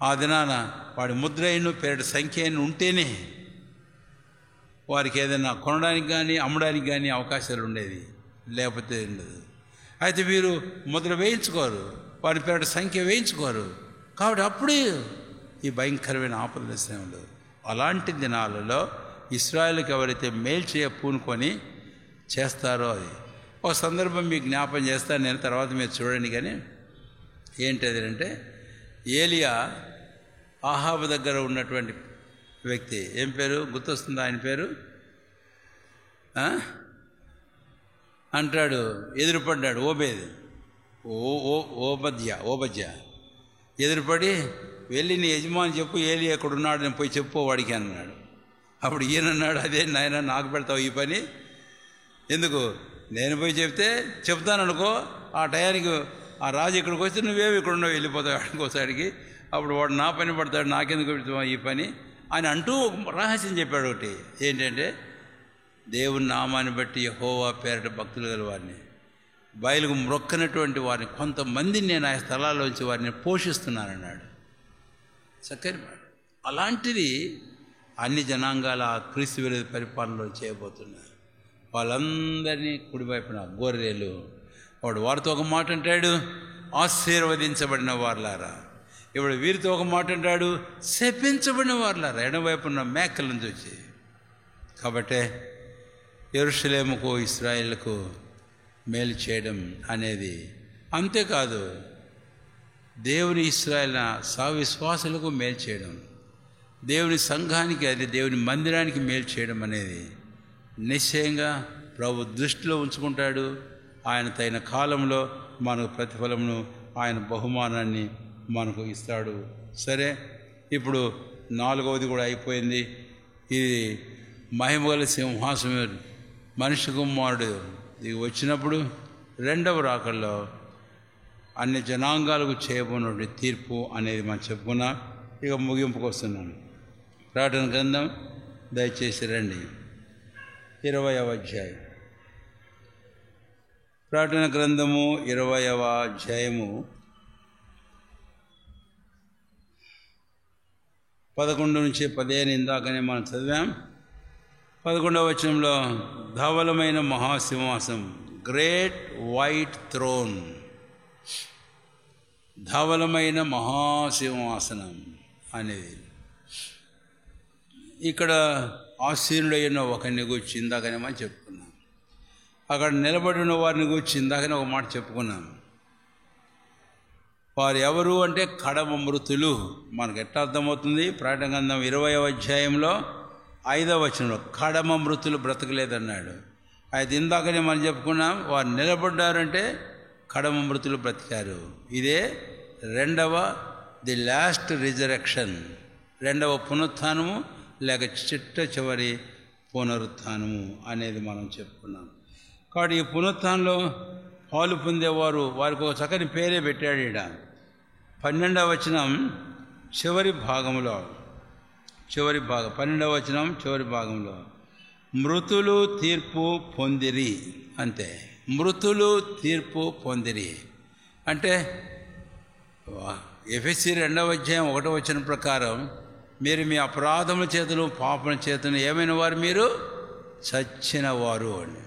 ఆ దినాన వాడి ముద్ర అయిన పేరు సంఖ్య అయిన ఉంటేనే వారికి ఏదైనా కొనడానికి కానీ అమ్మడానికి కానీ అవకాశాలు ఉండేది, లేకపోతే ఉండదు. అయితే వీరు ముద్ర వేయించుకోరు, వారి పేరు సంఖ్య వేయించుకోరు. కాబట్టి అప్పుడే ఈ భయంకరమైన ఆపదలు ఉండదు. అలాంటి దినాలలో ఇశ్రాయేలుకి ఎవరైతే మేలు చేయ పూనుకొని చేస్తారో అది. ఒక సందర్భం మీకు జ్ఞాపం చేస్తాను నేను, తర్వాత మీరు చూడండి. కానీ ఏంటది అంటే, ఏలియా ఆహాబు దగ్గర ఉన్నటువంటి వ్యక్తి, ఏం పేరు గుర్తొస్తుందా ఆయన పేరు? అంటాడు, ఎదురుపడ్డాడు ఓబేద్, ఓబద్య ఎదురుపడి, వెళ్ళి నీ యజమాని చెప్పు ఏలియా ఎక్కడున్నాడు, నేను పోయి చెప్పు వాడికి అన్నాడు. అప్పుడు ఈయనన్నాడు, అదే నాయన నాకు పెడతావు ఈ పని, ఎందుకు నేను పోయి చెప్తాననుకో, ఆ టయానికి ఆ రాజు ఇక్కడికి వస్తే నువ్వేమి ఇక్కడ ఉన్నావు, వెళ్ళిపోతావు ఆడికోసారికి, అప్పుడు వాడు నా పని పడతాడు, నాకెందుకు పెడతావు ఈ పని అని అంటూ రహస్యం చెప్పాడు. ఒకటి ఏంటంటే, దేవుని నామాన్ని బట్టి యెహోవా పేరట భక్తులు గల వారిని, బయలుకు మ్రొక్కనటువంటి వారిని కొంతమందిని నేను ఆ స్థలాల్లోంచి వారిని పోషిస్తున్నానన్నాడు. చక్కని మాట. అలాంటిది అన్ని జనాంగాల క్రీస్తు విరోధి పరిపాలనలో చేయబోతున్నారు. వాళ్ళందరినీ కుడివైపున గొర్రెలు, వాడితో ఒక మాట అంటాడు, ఆశీర్వదించబడిన వారులారా. ఇప్పుడు వీరితో ఒక మాట అంటాడు, శపించబడిన వారులారా, ఎడమవైపున్న మేకలను చూసి. కాబట్టే యెరూషలేముకు ఇశ్రాయేలుకు మేలు చేయడం అనేది, అంతేకాదు దేవుని ఇశ్రాయేల్ విశ్వాసులకు మేలు చేయడం, దేవుని సంఘానికి, అది దేవుని మందిరానికి మేలు చేయడం అనేది నిశ్చయంగా ప్రభు దృష్టిలో ఉంచుకుంటాడు. ఆయన తగిన కాలంలో మనకు ప్రతిఫలమును, ఆయన బహుమానాన్ని మనకు ఇస్తాడు. సరే, ఇప్పుడు 4వది కూడా అయిపోయింది. ఇది మహిమగల సింహాసనం, మనిషి కుమారుడు ఇది వచ్చినప్పుడు 2వ రాకల్లో అన్ని జనాంగాలకు చేయబోనటువంటి తీర్పు అనేది మనం చెప్పుకున్నాం. ఇక ముగింపుకు వస్తున్నాను. ప్రకటన గ్రంథం దయచేసి రండి, 20వ అధ్యాయం. ప్రకటన గ్రంథము 20వ అధ్యాయము 11 నుంచి 15 ఇందాకనే మనం చదివాం. 11వ వచనంలో, ధవలమైన మహాసింహాసనం, గ్రేట్ వైట్ థ్రోన్, ధవలమైన మహాసింహాసనం అనేది ఇక్కడ ఆసీనుడైన ఒకరిని గూర్చి ఇందాకనే మనం చెప్పుకున్నాం. అక్కడ నిలబడి ఉన్న వారిని గూర్చి ఇందాకనే ఒక మాట చెప్పుకున్నాం. వారు ఎవరు అంటే కడమ మృతులు. మనకు ఎట్లా అర్థమవుతుంది? ప్రకటన గ్రంథం 20వ అధ్యాయంలో 5వ వచనంలో కడమ మృతులు బ్రతకలేదన్నాడు. అయితే ఇందాకనే మనం చెప్పుకున్నాం, వారు నిలబడ్డారంటే కడమ మృతులు బ్రతికారు. ఇదే ది లాస్ట్ రిజరెక్షన్, 2వ పునరుత్థానము లేక చివరి పునరుత్థానము అనేది మనం చెప్పుకున్నాం. కాబట్టి ఈ పునరుత్థానంలో పాలు పొందేవారు, వారికి ఒక చక్కని పేరే పెట్టాడు. ఈడ 12వ వచనం చివరి భాగంలో, 12వ వచనం చివరి భాగంలో, మృతులు తీర్పు పొందిరి. అంతే, మృతులు తీర్పు పొందిరి అంటే ఎఫెసీ 2వ అధ్యాయం 1వ వచనం ప్రకారం, మీరు మీ అపరాధముల చేతను పాపముల చేతను ఏమైన వారు, మీరు చచ్చిన వారు అని.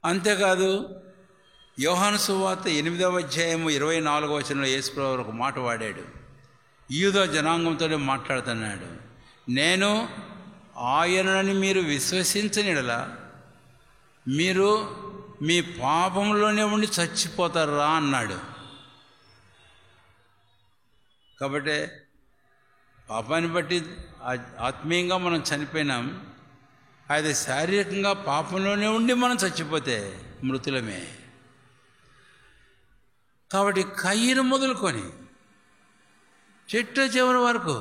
అంతేకాదు యోహాను సువార్త 8వ అధ్యాయము 24వ వచనంలో యేసుప్రభువు ఒక మాట వాడాడు. యూదా జనాంగంతోనే మాట్లాడుతున్నాడు, నేను ఆయనని మీరు విశ్వసించనిడలా మీరు మీ పాపంలోనే ఉండి చచ్చిపోతారా అన్నాడు. కాబట్టి పాపాన్ని బట్టి ఆత్మీయంగా మనం చనిపోయినాం. అయితే శారీరకంగా పాపంలోనే ఉండి మనం చచ్చిపోతే మృతులమే. కాబట్టి కయ్యను మొదలుకొని చివరి వరకు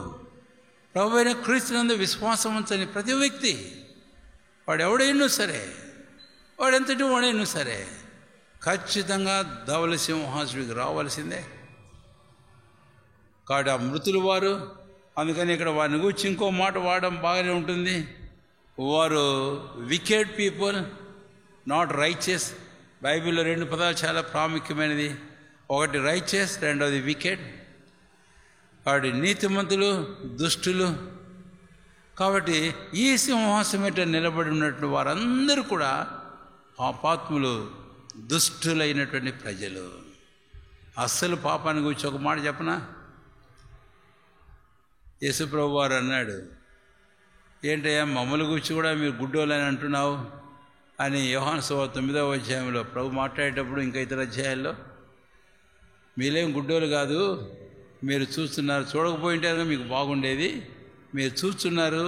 ప్రభు అయిన క్రీస్తునందు విశ్వాసం ఉంచని ప్రతి వ్యక్తి, వాడు ఎవడైనా సరే, వాడెంతటి వాడైనా సరే, ఖచ్చితంగా ధవల సింహాసనానికి రావాల్సిందే. కాబట్టి ఆ మృతులు వారు, అందుకని ఇక్కడ వారిని గురించి ఇంకో మాట వాడడం బాగానే ఉంటుంది. వారు వికెడ్ పీపుల్, నాట్ రైచియస్. బైబిల్లో 2 పదాలు చాలా ప్రాముఖ్యమైనది. ఒకటి రైచియస్, రెండవది వికెడ్. కాబట్టి నీతిమంతులు, దుష్టులు. కాబట్టి ఈ సింహాసనం మీద నిలబడి ఉన్నటువంటి వారందరూ కూడా పాపాత్ములు, దుష్టులైనటువంటి ప్రజలు. అస్సలు పాపాన్ని గురించి ఒక మాట చెప్పనా? యేసుప్రభు వారు అన్నాడు, ఏంటయ్యా మమ్మల్ని గురించి కూడా మీరు గుడ్డోళ్ళని అంటున్నావు అని యోహాను సువార్త 9వ అధ్యాయంలో ప్రభు మాట్లాడేటప్పుడు ఇంకా ఇతర అధ్యాయాల్లో మీరేం గుడ్డోలు కాదు, మీరు చూస్తున్నారు, చూడకపోయింటే మీకు బాగుండేది, మీరు చూస్తున్నారు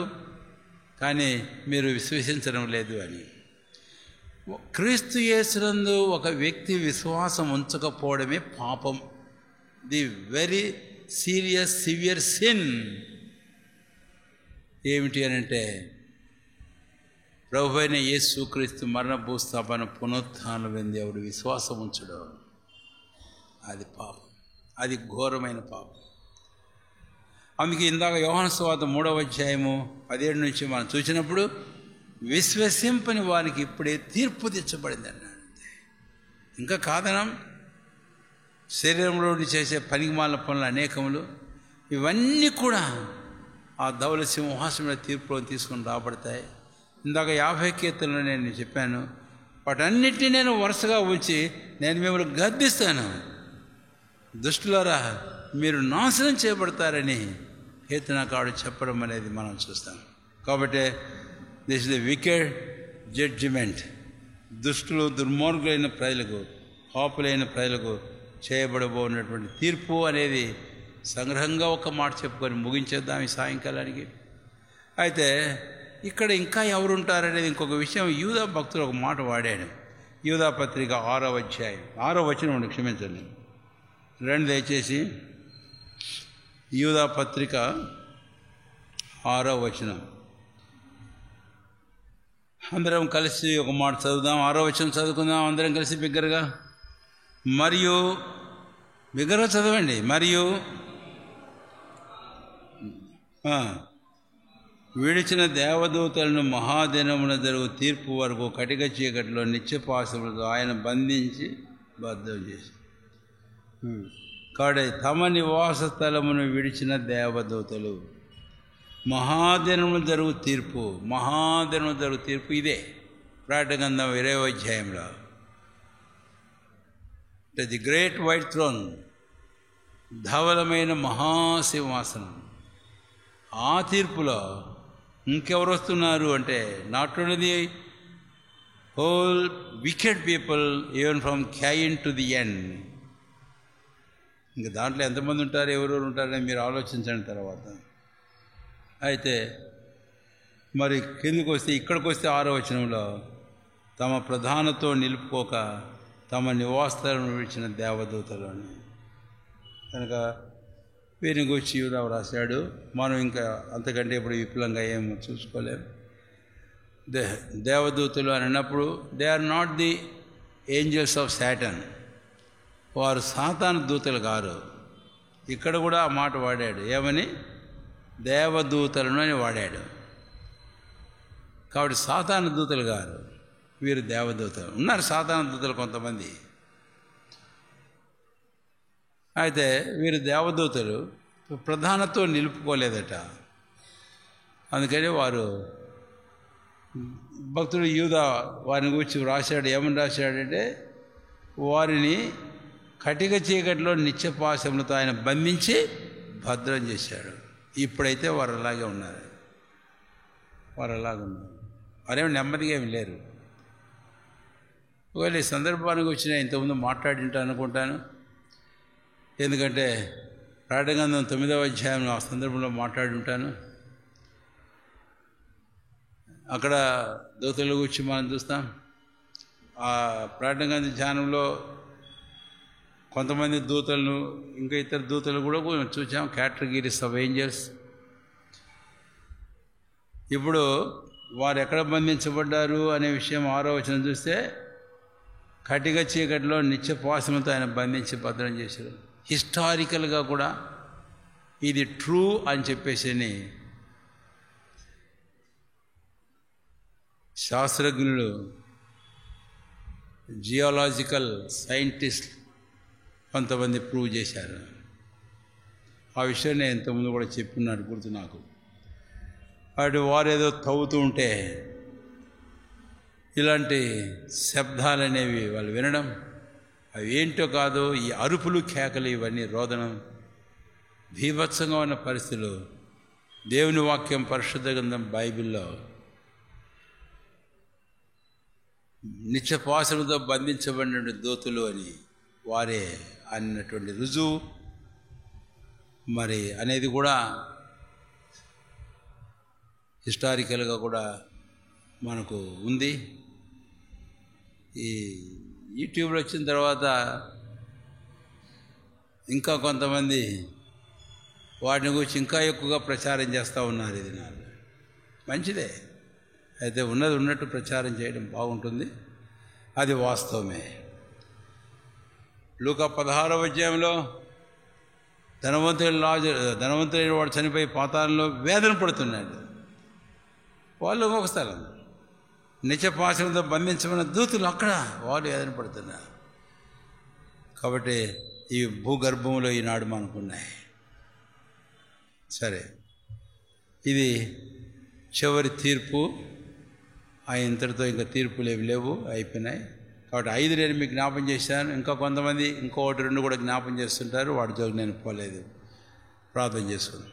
కానీ మీరు విశ్వసించడం లేదు అని. క్రీస్తు యేసునందు ఒక వ్యక్తి విశ్వాసం ఉంచకపోవడమే పాపం. The very serious severe sin ఏమిటి అని అంటే ప్రభు అయిన యేసుక్రీస్తు మరణ భూస్థాపన పునరుత్థానం వెంది ఎవడు విశ్వాసం ఉంచడం అది పాపం, అది ఘోరమైన పాపం. అందుకే ఇందాక యోహాను సువార్త 3వ అధ్యాయము 17 నుంచి మనం చూసినప్పుడు విశ్వసింపని వారికి ఇప్పుడే తీర్పు తెచ్చబడింది అన్నాడు. ఇంకా కాదనం శరీరంలో చేసే పనికిమాలిన పనులు అనేకములు, ఇవన్నీ కూడా ఆ ధవల సింహాసనం తీర్పులో తీసుకొని రాబడతాయి. ఇందాక 50 కీర్తనలో నేను చెప్పాను, వాటన్నిటినీ నేను వరుసగా ఉంచి నేను మిమ్మల్ని గద్దిస్తాను, దుష్టులారా మీరు నాశనం చేయబడతారని కీర్తనకారుడు చెప్పడం అనేది మనం చూస్తాం. కాబట్టి this is the wicked judgement. దుష్టులు దుర్మార్గులైన ప్రజలకు, పాపులైన ప్రజలకు చేయబడబోనటువంటి తీర్పు అనేది సంగ్రహంగా ఒక మాట చెప్పుకొని ముగించేద్దాం ఈ సాయంకాలానికి. అయితే ఇక్కడ ఇంకా ఎవరు ఉంటారనేది ఇంకొక విషయం. యూదా భక్తులు ఒక మాట వాడాడు. యూదా పత్రిక 6వ అధ్యాయం 6వ వచనం, క్షమించండి రండి దయచేసి. యూదా పత్రిక 6వ వచనం అందరం కలిసి ఒక మాట చదువుదాం. 6వ వచనం చదువుకుందాం అందరం కలిసి బిగ్గరగా. మరియు బిగ్గరగా చదవండి. మరియు విడిచిన దేవదూతలను మహాదినమున జరుగు తీర్పు వరకు కటిక చీకటిలో నిత్యపాశములతో ఆయన బంధించి బద్ధం చేసి కాబట్టి తమ నివాస స్థలమును విడిచిన దేవదూతలు మహాదినమున జరుగు తీర్పు, మహాదినమున జరుగు తీర్పు ఇదే ప్రకటన గ్రంథం 20వ అధ్యాయంలో. ది గ్రేట్ వైట్ థ్రోన్, ధవలమైన మహాసింహాసనం. ఆ తీర్పులో ఇంకెవరు వస్తున్నారు అంటే not only the whole wicked people even from Cain to the end. ఇంక దాంట్లో ఎంతమంది ఉంటారు, ఎవరెవరు ఉంటారని మీరు ఆలోచించండి తర్వాత. అయితే మరి కిందకు వస్తే, ఇక్కడికి వస్తే 6వ వచనంలో తమ ప్రధానతో నిలుపుకోక తమ నివాసాలను విడిచిన దేవదూతలు అని. కనుక వీరిని గురించి యూదా రాశాడు. మనం ఇంకా అంతకంటే ఇప్పుడు విపులంగా ఏమో చూసుకోలేము. దేవదూతలు అని అన్నప్పుడు they are not the angels of Satan, వారు సాతాను దూతలు కారు. ఇక్కడ కూడా ఆ మాట వాడాడు, ఏమని దేవదూతలను అని వాడాడు. కాబట్టి సాతాను దూతలు గారు, వీరు దేవదూతలు. ఉన్నారు సాతాను దూతలు కొంతమంది. అయితే వీరు దేవదూతలు ప్రధానతో నిలుపుకోలేదట. అందుకని వారు భక్తుడు యూదా వారిని గురించి రాశాడు. ఏమని రాశాడంటే వారిని కటిక చీకటిలో నిత్యపాశములతో ఆయన బంధించి భద్రం చేశాడు. ఇప్పుడైతే వారు అలాగే ఉన్నారు, వారేమో నెమ్మదిగా ఏమి లేరు. ఒకవేళ ఈ సందర్భానికి వచ్చిన ఇంతకుముందు మాట్లాడింటాను అనుకుంటాను. ఎందుకంటే ప్రకటన గ్రంథం 9వ అధ్యాయంలో ఆ సందర్భంలో మాట్లాడి ఉంటాను. అక్కడ దూతల గురించి మనం చూస్తాం. ఆ ప్రకటన గ్రంథ ధ్యానంలో కొంతమంది దూతలను, ఇంకా ఇతర దూతలు కూడా చూసాం, కేటగిరీస్ ఆఫ్ ఏంజల్స్. ఇప్పుడు వారు ఎక్కడ బంధించబడ్డారు అనే విషయం 6వ వచనం చూస్తే కటిక చీకటిలో నిత్యపాశములతో ఆయన బంధించి భద్రం చేశారు. హిస్టారికల్గా కూడా ఇది ట్రూ అని చెప్పేసి శాస్త్రజ్ఞులు, జియాలజికల్ సైంటిస్ట్ కొంతమంది ప్రూవ్ చేశారు. ఆ విషయం నేను ఇంతకుముందు కూడా చెప్పున్నాను, గుర్తు నాకు. అటు వారు ఏదో తవ్వుతూ ఉంటే ఇలాంటి శబ్దాలు అనేవి వాళ్ళు వినడం, అవి ఏంటో కాదు, ఈ అరుపులు కేకలు ఇవన్నీ రోదనం, భీభత్సంగా ఉన్న పరిస్థితులు దేవుని వాక్యం పరిశుద్ధ గ్రంథం బైబిల్లో నిత్యపాశముతో బంధించబడిన దూతలు అని వారే అన్నటువంటి రుజువు మరి అనేది కూడా హిస్టారికల్గా కూడా మనకు ఉంది. ఈ యూట్యూబ్లో వచ్చిన తర్వాత ఇంకా కొంతమంది వాటిని గురించి ఇంకా ఎక్కువగా ప్రచారం చేస్తూ ఉన్నారు. ఇది నాకు మంచిదే, అయితే ఉన్నది ఉన్నట్టు ప్రచారం చేయడం బాగుంటుంది, అది వాస్తవమే. లూకా 16వ అధ్యాయంలో ధనవంతుడైన వాడు చనిపోయి పాతాళంలో వేదన పడుతున్నాడు. వాళ్ళు ఇంకొక స్థలం నిత్యపాశంతో బంధించబడిన దూతులు అక్కడ వాళ్ళు వేదన పడుతున్నారు. కాబట్టి ఈ భూగర్భంలో ఈనాడు మనకున్నాయి. సరే, ఇది చివరి తీర్పు. ఇంతటితో ఇంకా తీర్పులు ఏవి లేవు, అయిపోయినాయి. కాబట్టి 5 నేను మీకు జ్ఞాపం చేశాను. ఇంకా కొంతమంది ఇంకొకటి 2 కూడా జ్ఞాపం చేస్తుంటారు, వాటి జోలికి నేను పోలేదు. ప్రార్థన చేసుకుందాం.